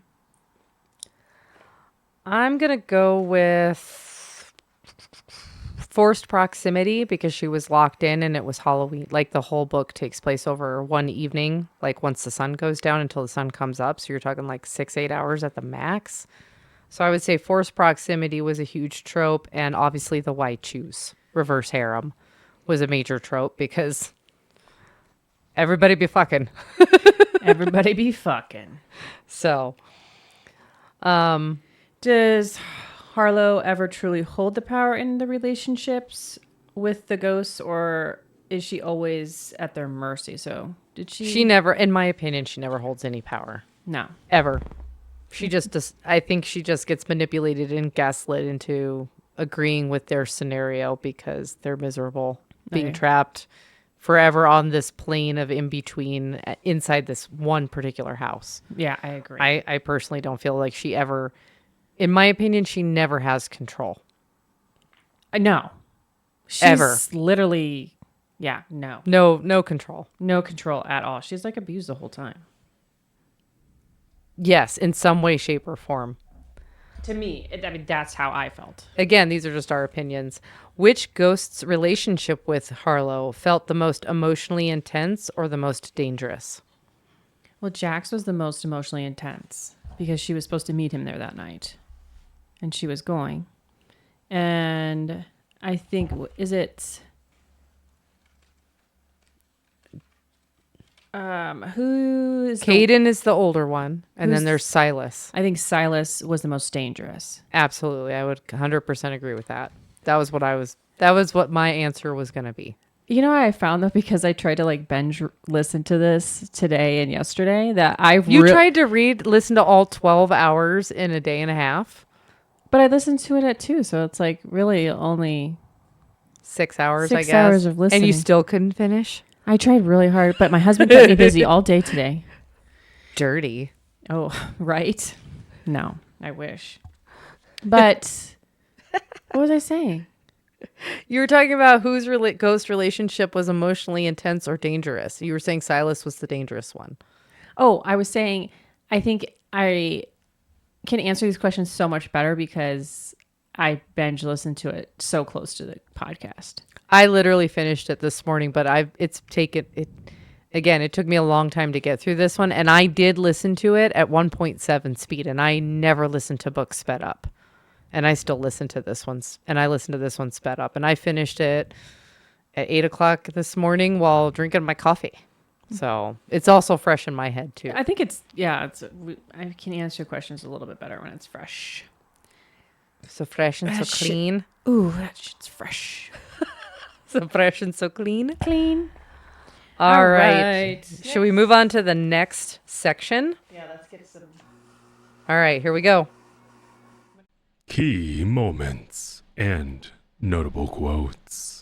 I'm going to go with forced proximity because she was locked in and it was Halloween. Like the whole book takes place over one evening, like once the sun goes down until the sun comes up. So you're talking like 6-8 hours at the max. So I would say forced proximity was a huge trope, and obviously the why choose reverse harem was a major trope because everybody be fucking. Everybody be fucking. So, does Harlow ever truly hold the power in the relationships with the ghosts, or is she always at their mercy? So did she? She never, in my opinion, she never holds any power. No. Ever. She just does. I think she just gets manipulated and gaslit into agreeing with their scenario because they're miserable, being trapped forever on this plane of in between inside this one particular house. Yeah, I agree. I personally don't feel like she ever, in my opinion, she never has control. No. She's ever. Literally, yeah, no. No control. No control at all. She's like abused the whole time. Yes, in some way, shape, or form. To me, that's how I felt. Again, these are just our opinions. Which ghost's relationship with Harlow felt the most emotionally intense or the most dangerous? Well, Jax was the most emotionally intense because she was supposed to meet him there that night. And she was going. And I think, is it... who is Caden is the older one, and then there's Silas. I think Silas was the most dangerous. Absolutely, I would 100% agree with that. That was what my answer was going to be. You know what I found though, because I tried to like binge listen to this today and yesterday, that tried to listen to all 12 hours in a day and a half, but I listened to it at 2, so it's like really only 6 hours. 6 I guess. hours of listening, and you still couldn't finish. I tried really hard, but my husband kept me busy all day today. Dirty. Oh, right? No, I wish. But what was I saying? You were talking about whose ghost relationship was emotionally intense or dangerous. You were saying Silas was the dangerous one. Oh, I was saying, I think I can answer these questions so much better because I binge listened to it so close to the podcast. I literally finished it this morning, but it took me a long time to get through this one, and I did listen to it at 1.7 speed, and I never listened to books sped up. And I still listen to this one, and I listened to this one sped up, and I finished it at 8 o'clock this morning while drinking my coffee. So it's also fresh in my head too. I think I can answer questions a little bit better when it's fresh. So fresh and so clean. Ooh, that shit's fresh. So fresh and so clean. Clean. All right. Should we move on to the next section? Yeah, let's get some. All right, here we go. Key moments and notable quotes.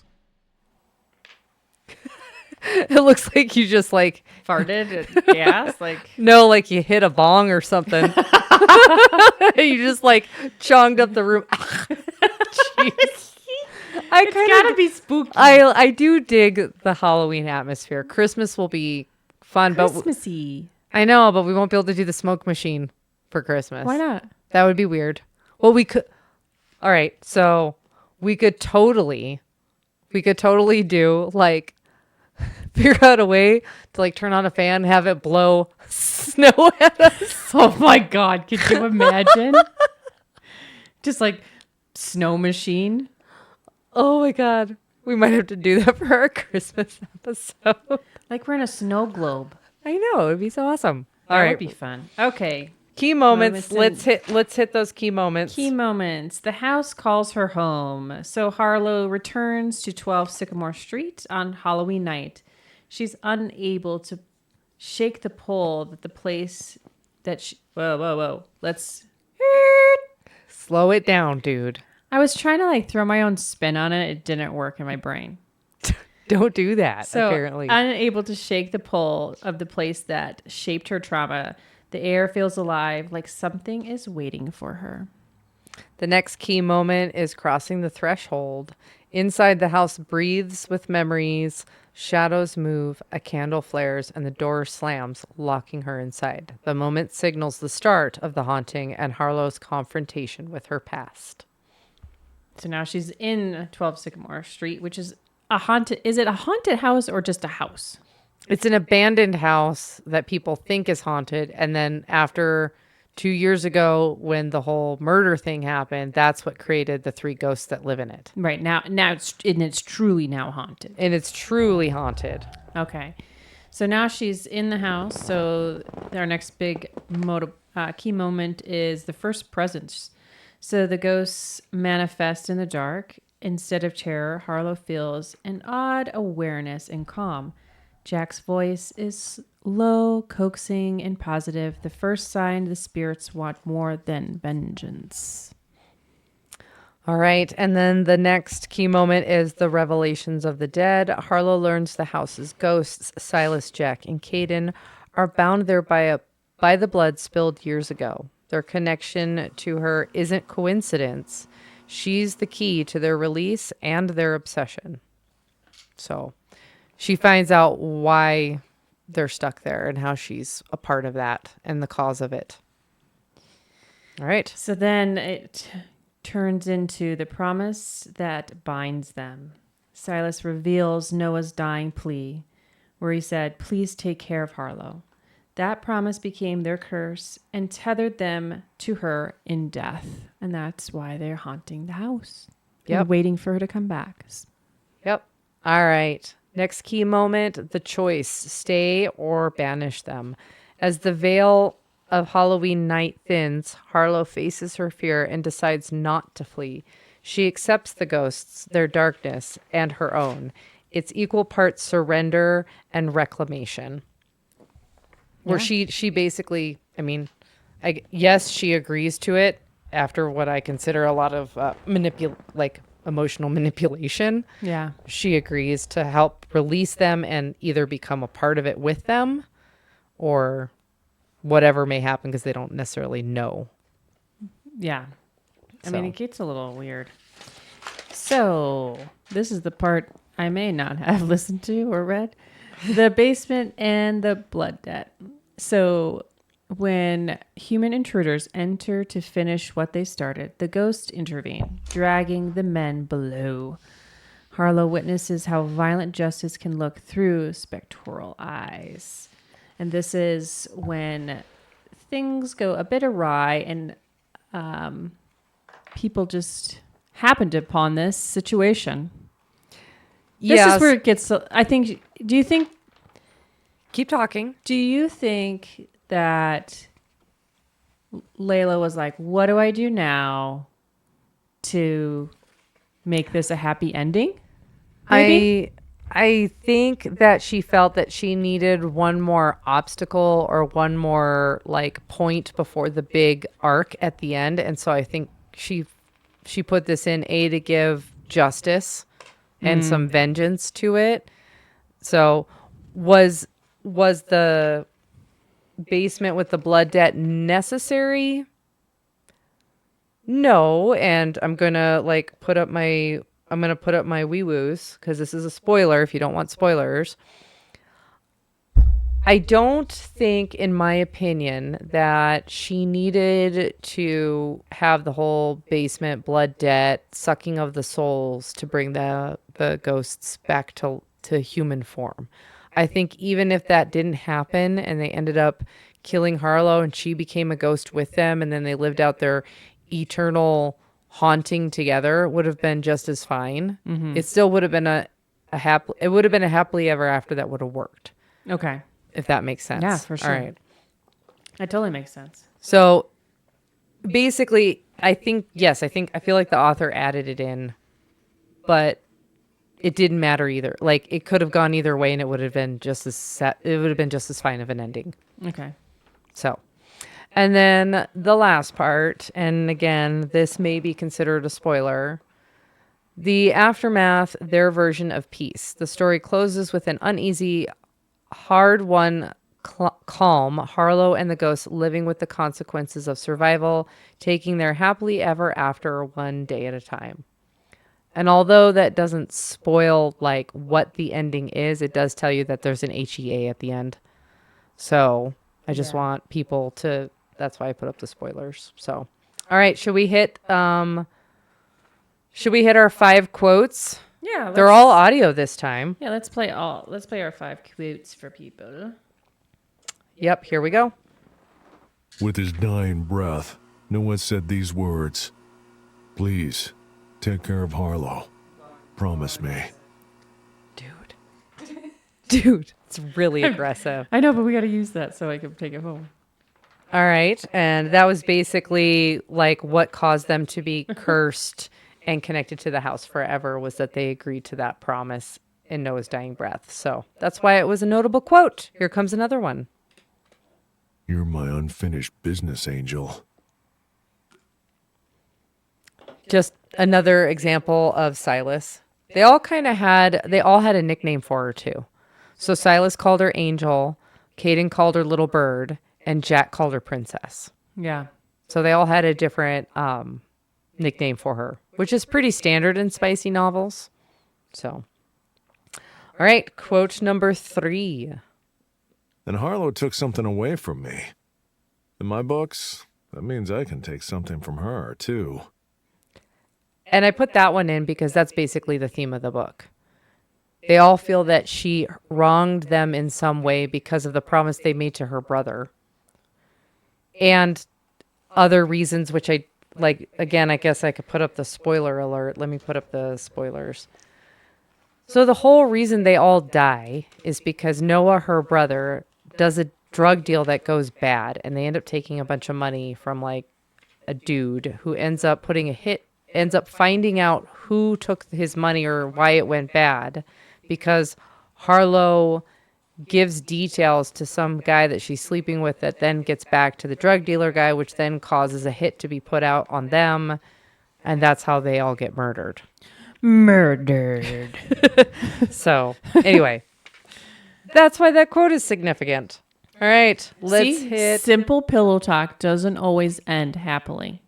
It looks like you just like Farted and gas, like no, like you hit a bong or something. You just like chonged up the room. Jeez. it's gotta be spooky. I do dig the Halloween atmosphere. Christmas will be fun, Christmassy. I know, but we won't be able to do the smoke machine for Christmas. Why not? That would be weird. Well, we could. All right, so we could totally do like figure out a way to like turn on a fan, have it blow snow at us. Oh my God, could you imagine? Just like snow machine. Oh my God, we might have to do that for our Christmas episode. Like we're in a snow globe. I know, it'd be so awesome. That would be fun. Okay. Key moments. Let's hit those key moments. Key moments. The house calls her home. So Harlow returns to 12 Sycamore Street on Halloween night. She's unable to shake the pull that the place that she... Whoa. Let's... Slow it down, dude. I was trying to like throw my own spin on it. It didn't work in my brain. Don't do that, so, apparently. Unable to shake the pull of the place that shaped her trauma, the air feels alive, like something is waiting for her. The next key moment is crossing the threshold. Inside, the house breathes with memories. Shadows move, a candle flares, and the door slams, locking her inside. The moment signals the start of the haunting and Harlow's confrontation with her past. So now she's in 12 Sycamore Street, which is a haunted. Is it a haunted house or just a house? It's an abandoned house that people think is haunted. And then after 2 years ago, when the whole murder thing happened, that's what created the 3 ghosts that live in it. Right. Now it's truly now haunted. And it's truly haunted. Okay. So now she's in the house. So our next big key moment is the first presence. So the ghosts manifest in the dark. Instead of terror, Harlow feels an odd awareness and calm. Jack's voice is low, coaxing, and positive. The first sign the spirits want more than vengeance. All right. And then the next key moment is the revelations of the dead. Harlow learns the house's ghosts, Silas, Jack, and Caden, are bound there by the blood spilled years ago. Their connection to her isn't coincidence. She's the key to their release and their obsession. So she finds out why they're stuck there and how she's a part of that and the cause of it. All right. So then it turns into the promise that binds them. Silas reveals Noah's dying plea, where he said, "Please take care of Harlow." That promise became their curse and tethered them to her in death. And that's why they're haunting the house. Yep. And waiting for her to come back. Yep. All right. Next key moment, the choice, stay or banish them. As the veil of Halloween night thins, Harlow faces her fear and decides not to flee. She accepts the ghosts, their darkness, and her own. It's equal parts surrender and reclamation. Where she basically, I mean, yes, she agrees to it after what I consider a lot of emotional manipulation. Yeah. She agrees to help release them and either become a part of it with them or whatever may happen because they don't necessarily know. Yeah. I mean, it gets a little weird. So this is the part I may not have listened to or read. The basement and the blood debt. So when human intruders enter to finish what they started, the ghosts intervene, dragging the men below. Harlow witnesses how violent justice can look through spectral eyes. And this is when things go a bit awry and people just happened upon this situation. This is where it gets, I think, Keep talking. do you think that Layla was like, what do I do now to make this a happy ending? Maybe? I think that she felt that she needed one more obstacle or one more like point before the big arc at the end, and so I think she put this in to give justice and some vengeance to it. So was the basement with the blood debt necessary? No, and I'm gonna put up my wee woos because this is a spoiler if you don't want spoilers. I don't think, in my opinion, that she needed to have the whole basement blood debt, sucking of the souls to bring the ghosts back to human form. I think even if that didn't happen and they ended up killing Harlow and she became a ghost with them and then they lived out their eternal haunting together, would have been just as fine. Mm-hmm. It still would have been a happily ever after that would have worked. Okay. If that makes sense. Yeah, for sure. All right. That totally makes sense. So basically, I feel like the author added it in, but it didn't matter either. Like, it could have gone either way and it would have been just as fine of an ending. Okay. So, and then the last part, and again, this may be considered a spoiler. The aftermath, their version of peace. The story closes with an uneasy, hard-won calm, Harlow and the ghosts living with the consequences of survival, taking their happily ever after one day at a time. And although that doesn't spoil what the ending is, it does tell you that there's an HEA at the end. So I just want people to, that's why I put up the spoilers. So, all right, should we hit our 5 quotes? Yeah. They're all audio this time. Yeah, let's play our 5 quotes for people. Yep, here we go. With his dying breath, Noah said these words. Please, take care of Harlow. Promise me. Dude, it's really aggressive. I know, but we got to use that so I can take it home. All right, and that was basically what caused them to be cursed and connected to the house forever was that they agreed to that promise in Noah's dying breath. So that's why it was a notable quote. Here comes another one. You're my unfinished business angel. Just another example of Silas. They all had a nickname for her too. So Silas called her Angel, Caden called her Little Bird, and Jack called her Princess. Yeah. So they all had a different nickname for her, which is pretty standard in spicy novels. So, all right, quote number 3. And Harlow took something away from me. In my books, that means I can take something from her, too. And I put that one in because that's basically the theme of the book. They all feel that she wronged them in some way because of the promise they made to her brother. And other reasons, which again, I guess I could put up the spoiler alert. Let me put up the spoilers. So the whole reason they all die is because Noah, her brother, does a drug deal that goes bad, and they end up taking a bunch of money from a dude who ends up finding out who took his money or why it went bad, because Harlow gives details to some guy that she's sleeping with that then gets back to the drug dealer guy, which then causes a hit to be put out on them, and that's how they all get murdered. So, anyway, that's why that quote is significant. All right, let's hit. Simple pillow talk doesn't always end happily.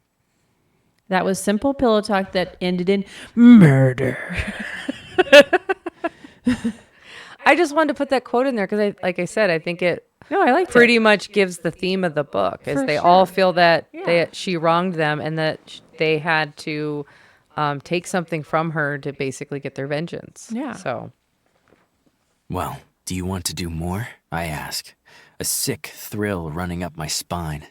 That was simple pillow talk that ended in murder. I just wanted to put that quote in there because, like I said, I think No, I liked pretty it. much gives the theme of the book, is For they all sure. feel that Yeah. she wronged them and that they had to take something from her to basically get their vengeance. Yeah. So, Well, do you want to do more? I ask, a sick thrill running up my spine.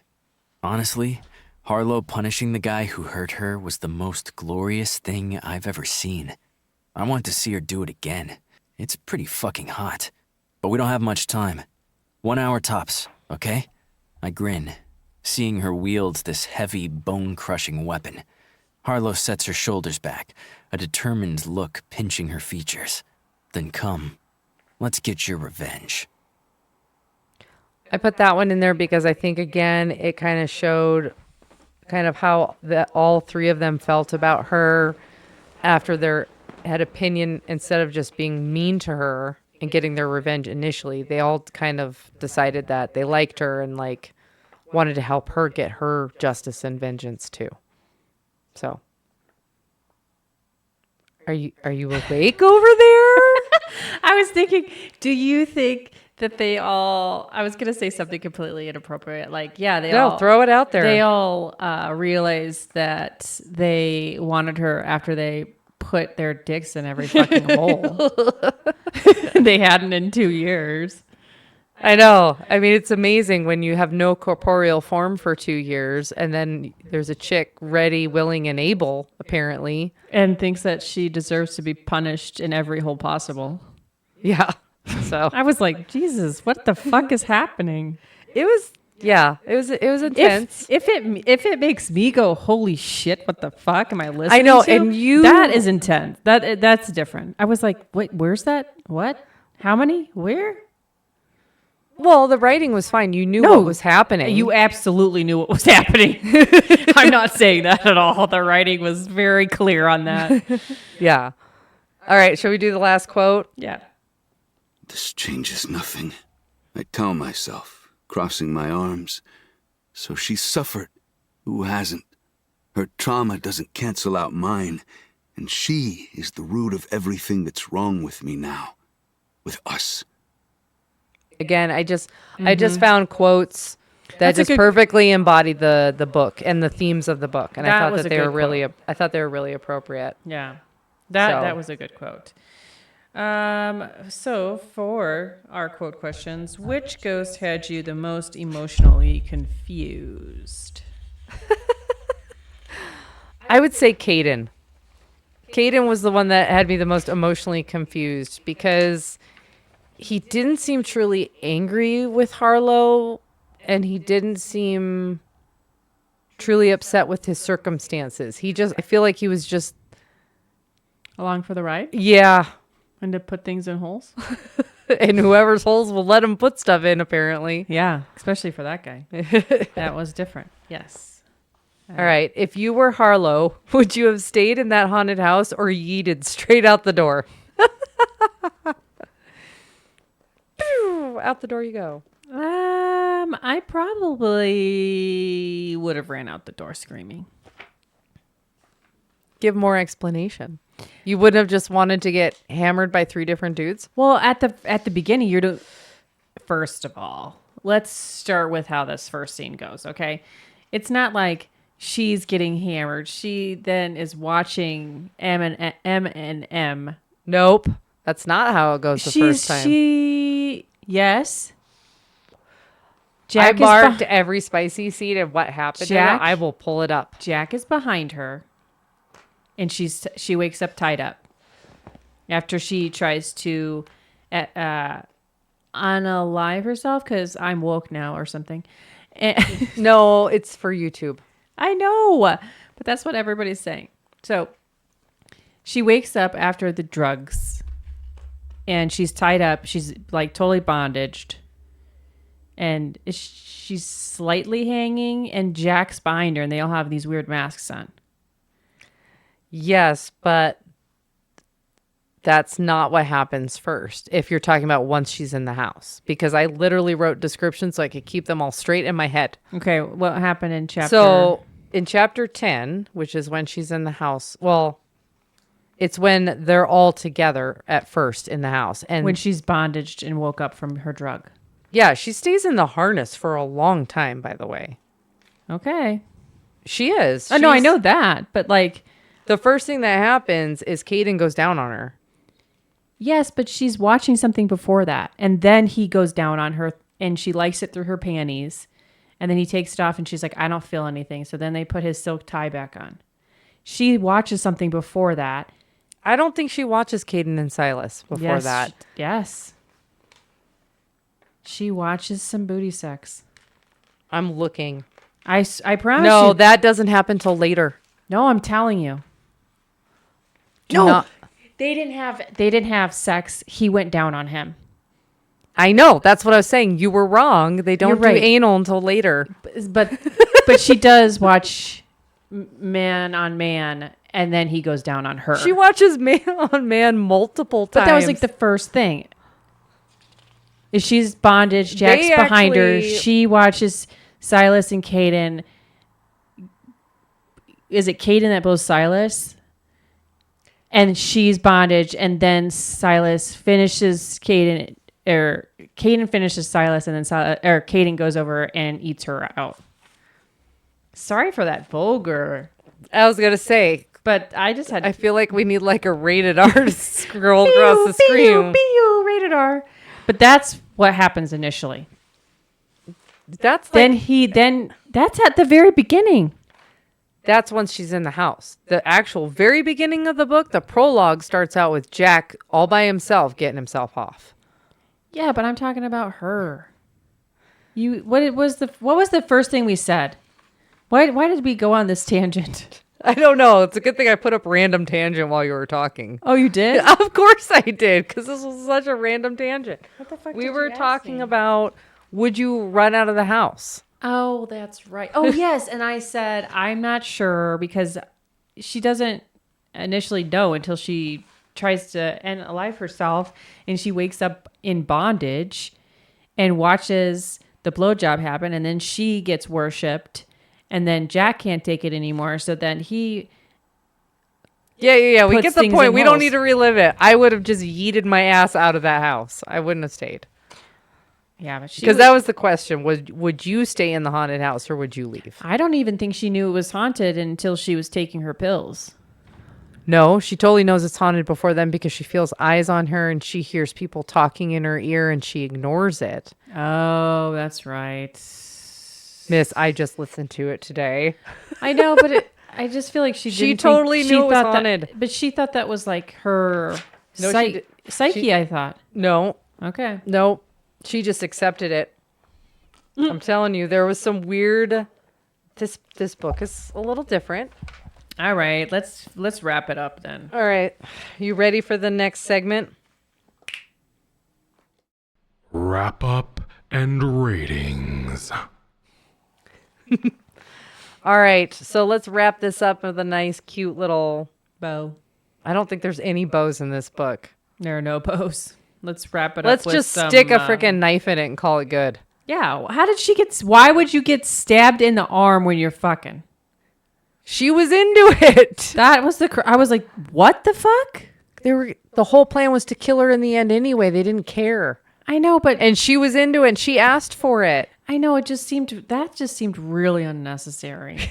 Honestly, Harlow punishing the guy who hurt her was the most glorious thing I've ever seen. I want to see her do it again. It's pretty fucking hot. But we don't have much time. 1 hour tops, okay? I grin, seeing her wield this heavy, bone-crushing weapon. Harlow sets her shoulders back, a determined look pinching her features. Then come, let's get your revenge. I put that one in there because I think, again, it kind of showed kind of how all three of them felt about her after their had opinion, instead of just being mean to her and getting their revenge initially. They all kind of decided that they liked her and like wanted to help her get her justice and vengeance too. So, are you awake over there? I was thinking, do you think that they all, I was going to say something completely inappropriate. Like, yeah, they all throw it out there. They all realized that they wanted her after they put their dicks in every fucking hole. They hadn't in 2 years. I know. I mean, it's amazing when you have no corporeal form for 2 years and then there's a chick ready, willing, and able, apparently. And thinks that she deserves to be punished in every hole possible. Yeah. So I was like, Jesus, what the fuck is happening? it was intense. If it makes me go, holy shit, what the fuck am I listening to? I know, and you... That is intense. That's different. I was like, wait, where's that? What? How many? Where? Well, the writing was fine. You knew what was happening. You absolutely knew what was happening. I'm not saying that at all. The writing was very clear on that. Yeah. All right, shall we do the last quote? Yeah. This changes nothing, I tell myself, crossing my arms. So she suffered. Who hasn't? Her trauma doesn't cancel out mine, and she is the root of everything that's wrong with me now. With us. Again, I just found quotes that just perfectly embodied the book and the themes of the book, and I thought that they were really appropriate. Yeah. That was a good quote. So for our quote questions, which ghost had you the most emotionally confused? I would say Caden. Caden was the one that had me the most emotionally confused because he didn't seem truly angry with Harlow, and he didn't seem truly upset with his circumstances. I feel like he was just Along for the ride? Yeah. And to put things in holes? And whoever's holes will let him put stuff in, apparently. Yeah, especially for that guy. That was different. Yes. All right. If you were Harlow, would you have stayed in that haunted house or yeeted straight out the door? Out the door you go. I probably would have ran out the door screaming. Give more explanation. You wouldn't have just wanted to get hammered by 3 different dudes? Well, at the beginning, first of all, let's start with how this first scene goes, okay? It's not like she's getting hammered. She then is watching M. Nope. That's not how it goes the first time. Yes. I marked every spicy seed and what happened. I will pull it up. Jack is behind her, and she wakes up tied up after she tries to unalive herself because I'm woke now or something. No, it's for YouTube. I know, but that's what everybody's saying. So she wakes up after the drugs, and she's tied up. She's like totally bondaged. And she's slightly hanging, and Jack's behind her, and they all have these weird masks on. Yes, but that's not what happens first if you're talking about once she's in the house. Because I literally wrote descriptions so I could keep them all straight in my head. Okay, what happened in chapter... So, in chapter 10, which is when she's in the house... Well, it's when they're all together at first in the house. And when she's bondaged and woke up from her drug. Yeah, she stays in the harness for a long time, by the way. Okay. She is. Oh, no, I know that. But like... The first thing that happens is Caden goes down on her. Yes, but she's watching something before that. And then he goes down on her and she likes it through her panties. And then he takes it off and she's like, I don't feel anything. So then they put his silk tie back on. She watches something before that. I don't think she watches Caden and Silas before that. Yes. She watches some booty sex. I'm looking. I promise you. No, that doesn't happen till later. No, I'm telling you. No. They didn't have sex. He went down on him. I know. That's what I was saying. You were wrong. They don't do anal until later. But she does watch man on man, and then he goes down on her. She watches man on man multiple times. But that was like the first thing. Is she's bondage. Jack's behind her. She watches Silas and Caden. Is it Caden that blows Silas? And she's bondage, and then Silas finishes Caden, or Caden finishes Silas, and then Caden goes over and eats her out. Sorry for that vulgar. I was gonna say, but I just had. I feel like we need like a rated R to scroll across the screen. Rated R. But that's what happens initially. That's like, then that's at the very beginning. That's once she's in the house. The actual very beginning of the book, the prologue starts out with Jack all by himself getting himself off. Yeah, but I'm talking about her. What was the first thing we said? Why did we go on this tangent? I don't know. It's a good thing I put up random tangent while you were talking. Oh, you did? Of course I did, because this was such a random tangent. What the fuck? We were talking about, would you run out of the house? Oh, that's right. Oh, yes. And I said, I'm not sure, because she doesn't initially know until she tries to end alive herself, and she wakes up in bondage and watches the blowjob happen, and then she gets worshipped, and then Jack can't take it anymore, so then he... Yeah. We get the point. We don't need to relive it. I would have just yeeted my ass out of that house. I wouldn't have stayed. Yeah, because that was the question. Would you stay in the haunted house or would you leave? I don't even think she knew it was haunted until she was taking her pills. No, she totally knows it's haunted before then because she feels eyes on her and she hears people talking in her ear and she ignores it. Oh, that's right. Miss, I just listened to it today. I know, but I just feel like she totally knew it was haunted. But she thought that was like her psyche, I thought. No. Okay. No. She just accepted it. I'm telling you, there was some weird... This book is a little different. All right, let's wrap it up then. All right. You ready for the next segment? Wrap up and ratings. All right, so let's wrap this up with a nice, cute little bow. I don't think there's any bows in this book. There are no bows. Let's wrap it up. Let's just stick a freaking knife in it and call it good. Yeah. How did she get... Why would you get stabbed in the arm when you're fucking? She was into it. That was I was like, what the fuck? The whole plan was to kill her in the end anyway. They didn't care. I know, but... And she was into it and she asked for it. I know. That just seemed really unnecessary.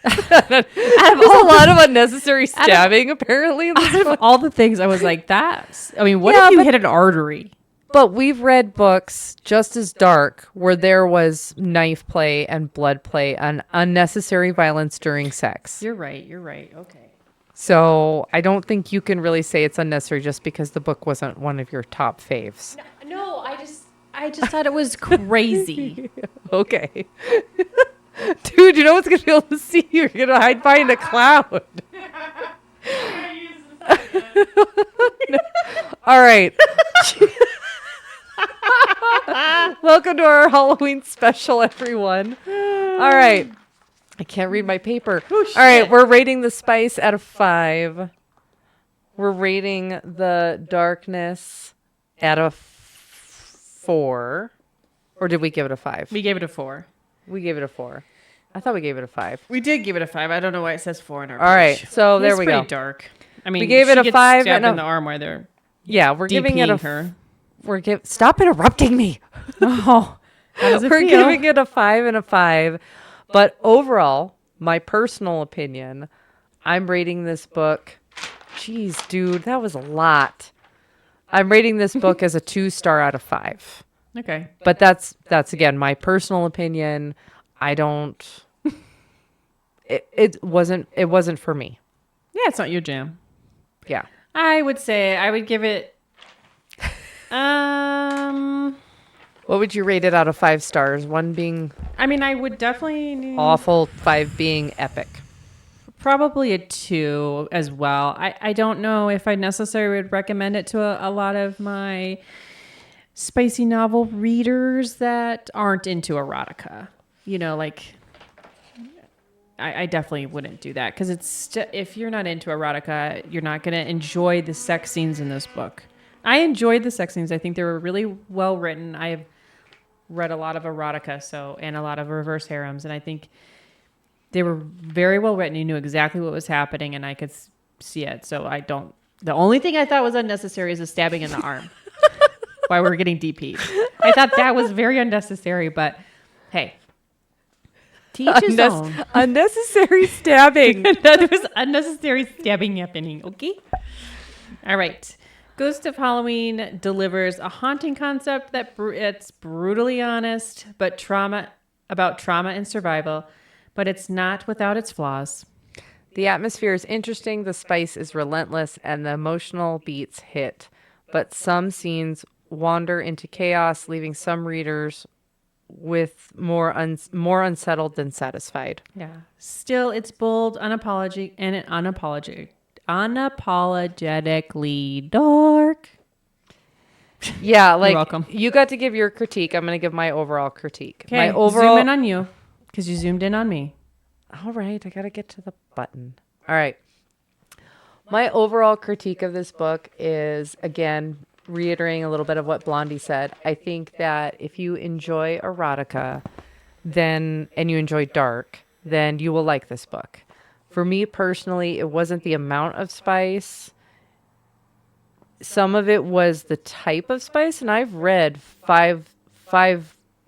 There's a lot of unnecessary stabbing, apparently. Out of all the things, I was like, what if you hit an artery? But we've read books just as dark where there was knife play and blood play and unnecessary violence during sex. You're right. Okay. So I don't think you can really say it's unnecessary just because the book wasn't one of your top faves. No, I just thought it was crazy. Okay. Dude, you know what's going to be able to see you? You're going to hide behind a cloud. All right. Welcome to our Halloween special, everyone. All right. I can't read my paper. All right. We're rating the spice out of 5. We're rating the darkness out of 4. Or did we give it a 5? We gave it a 4. We gave it a 4. I thought we gave it a 5. We did give it a 5. I don't know why it says 4 in our page. All right, so there we go. It's pretty dark. I mean, we gave it a 5 and in the arm where they're we're giving it a her. Stop interrupting me. Oh, how does it We're feel? giving it a 5 and a 5. But overall, my personal opinion, I'm rating this book. Jeez, dude, that was a lot. I'm rating this book as a 2-star out of 5. Okay. But that's again my personal opinion. I don't. It wasn't for me. Yeah, it's not your jam. Yeah. I would say I would give it. What would you rate it out of 5 stars? 1 being I mean, I would definitely awful, 5 being epic. Probably a 2 as well. I don't know if I necessarily would recommend it to a lot of my spicy novel readers that aren't into erotica. You know, like I definitely wouldn't do that because if you're not into erotica, you're not going to enjoy the sex scenes in this book. I enjoyed the sex scenes. I think they were really well written. I have read a lot of erotica, and a lot of reverse harems, and I think they were very well written. You knew exactly what was happening, and I could see it. So the only thing I thought was unnecessary is the stabbing in the arm while we were getting DP'd. I thought that was very unnecessary, but hey, teach his own. Unnecessary stabbing. There was unnecessary stabbing happening, okay? All right. Ghost of Halloween delivers a haunting concept that it's brutally honest, but about trauma and survival, but it's not without its flaws. The atmosphere is interesting, the spice is relentless, and the emotional beats hit. But some scenes wander into chaos, leaving some readers with more unsettled than satisfied. Yeah. Still, it's bold, unapologetically dark. Yeah, like You're welcome. You got to give your critique. I'm going to give my overall critique. Okay, my overall zoom in on you because you zoomed in on me. All right, I got to get to the button. All right. My overall critique of this book is, again, reiterating a little bit of what Blondie said. I think that if you enjoy erotica and you enjoy dark, then you will like this book. For me personally, it wasn't the amount of spice. Some of it was the type of spice, and I've read five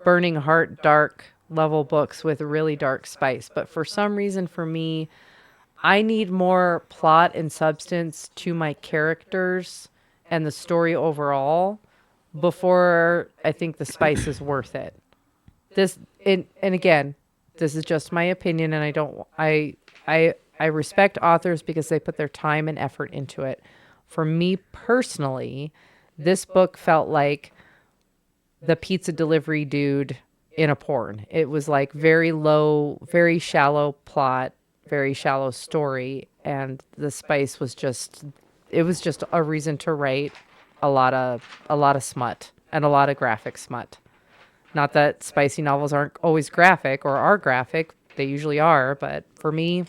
Burning Heart dark level books with really dark spice. But for some reason, for me, I need more plot and substance to my characters and the story overall before I think the spice is worth it. And again, this is just my opinion, and I respect authors because they put their time and effort into it. For me personally, this book felt like the pizza delivery dude in a porn. It was like very low, very shallow plot, very shallow story, and the spice was just a reason to write a lot of smut and a lot of graphic smut. Not that spicy novels aren't always graphic or are graphic, they usually are, but for me,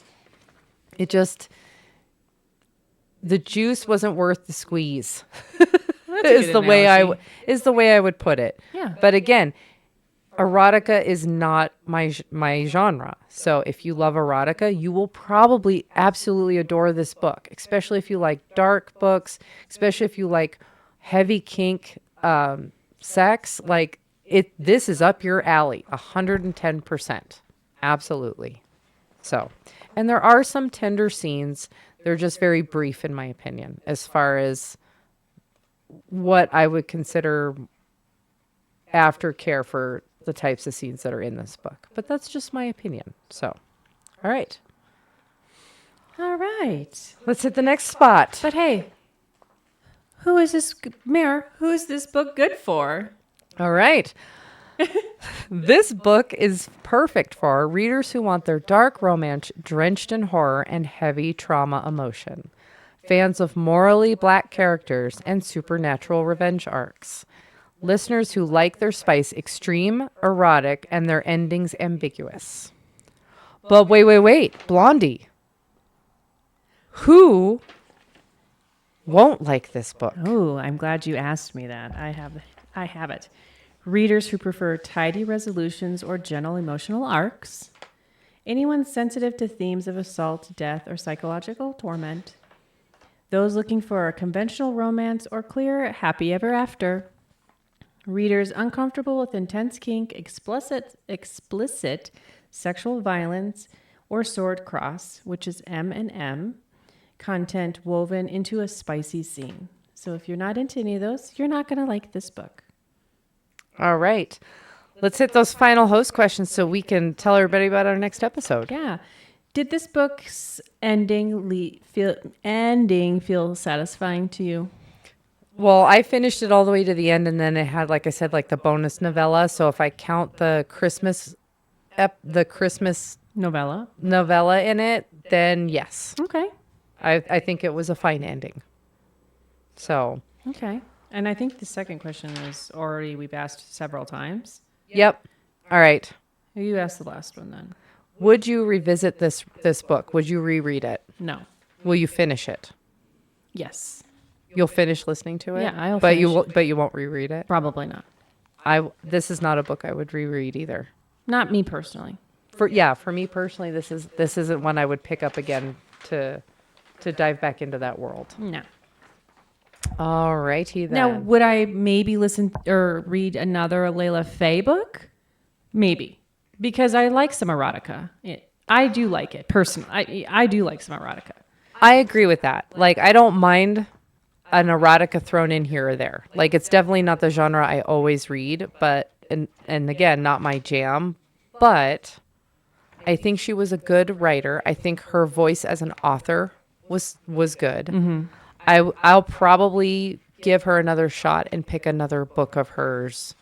the juice wasn't worth the squeeze. is the way I would put it. Yeah. But again, erotica is not my genre. So if you love erotica, you will probably absolutely adore this book, especially if you like dark books, especially if you like heavy kink sex. Like this is up your alley, 110%. Absolutely. So, and there are some tender scenes. They're just very brief, in my opinion, as far as what I would consider aftercare for the types of scenes that are in this book. But that's just my opinion. So, all right. All right. Let's hit the next spot. But hey, who is this, Mare? Who is this book good for? All right. This book is perfect for readers who want their dark romance drenched in horror and heavy trauma emotion, fans of morally black characters and supernatural revenge arcs, listeners who like their spice extreme, erotic, and their endings ambiguous. But wait, Blondie. Who won't like this book? Oh, I'm glad you asked me that. I have it. Readers who prefer tidy resolutions or gentle emotional arcs. Anyone sensitive to themes of assault, death, or psychological torment. Those looking for a conventional romance or clear happy ever after. Readers uncomfortable with intense kink, explicit sexual violence, or sword cross, which is M&M, content woven into a spicy scene. So if you're not into any of those, you're not going to like this book. All right. Let's hit those final host questions so we can tell everybody about our next episode. Yeah. Did this book's ending feel satisfying to you? Well, I finished it all the way to the end, and then it had, like I said, like the bonus novella. So if I count the Christmas novella in it, then yes. Okay. I think it was a fine ending. So. Okay. And I think the second question is already we've asked several times. Yep. All right. You asked the last one then. Would you revisit this book? Would you reread it? No. Will you finish it? Yes. You'll finish listening to it? Yeah, I'll but finish. But you won't reread it? Probably not. This is not a book I would reread either. Not me personally. For me personally, this isn't one I would pick up again to dive back into that world. No. All righty then. Now, would I maybe listen or read another Layla Fae book? Maybe. Because I like some erotica. I do like it personally. I do like some erotica. I agree with that. Like, I don't mind an erotica thrown in here or there. Like, it's definitely not the genre I always read, but and again, not my jam. But I think she was a good writer. I think her voice as an author was good. Mm-hmm. I'll probably give her another shot and pick another book of hers.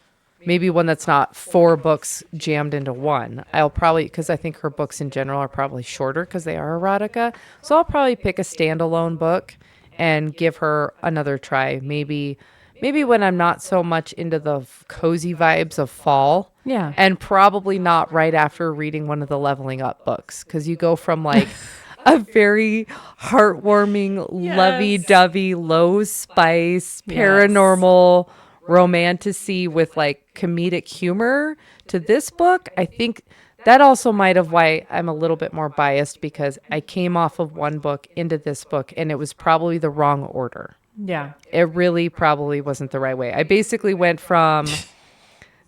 Maybe one that's not 4 books jammed into one. Because I think her books in general are probably shorter because they are erotica. So I'll probably pick a standalone book and give her another try. Maybe when I'm not so much into the cozy vibes of fall. Yeah. And probably not right after reading one of the Leveling Up books. Because you go from like a very heartwarming, lovey-dovey, low spice, paranormal romantasy with like comedic humor to this book. I think that also might have why I'm a little bit more biased, because I came off of one book into this book and it was probably the wrong order. Yeah. It really probably wasn't the right way. I basically went from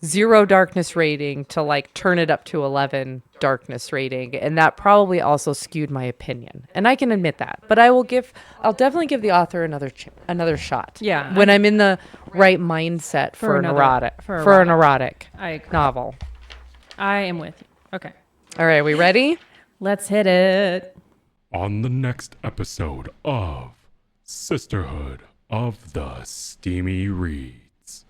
0 darkness rating to like turn it up to 11 darkness rating, and that probably also skewed my opinion, and I can admit that. But I'll definitely give the author another shot. Yeah, when I'm in the right mindset for an erotic novel. I am with you. Okay. All right, we ready? Let's hit it. On the next episode of Sisterhood of the Steamy Reads.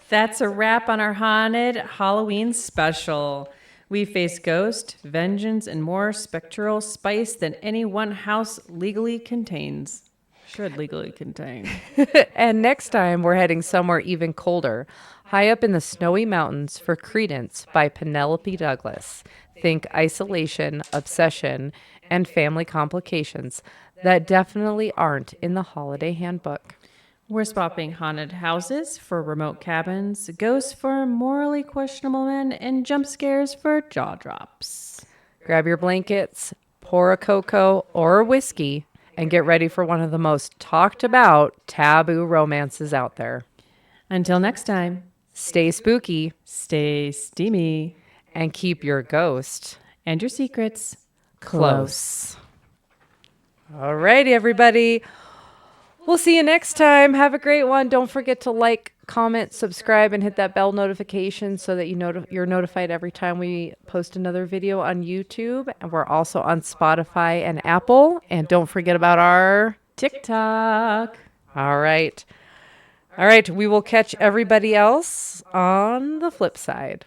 That's a wrap on our haunted Halloween special. We face ghost, vengeance, and more spectral spice than any one house legally contains. Should legally contain. And next time we're heading somewhere even colder, high up in the snowy mountains for Credence by Penelope Douglas. Think isolation, obsession, and family complications that definitely aren't in the holiday handbook. We're swapping haunted houses for remote cabins, ghosts for morally questionable men, and jump scares for jaw drops. Grab your blankets, pour a cocoa or a whiskey, and get ready for one of the most talked about taboo romances out there. Until next time, stay spooky, stay steamy, and keep your ghost and your secrets close. All righty, everybody. We'll see you next time. Have a great one. Don't forget to like, comment, subscribe, and hit that bell notification so that you're notified every time we post another video on YouTube. And we're also on Spotify and Apple. And don't forget about our TikTok. All right. We will catch everybody else on the flip side.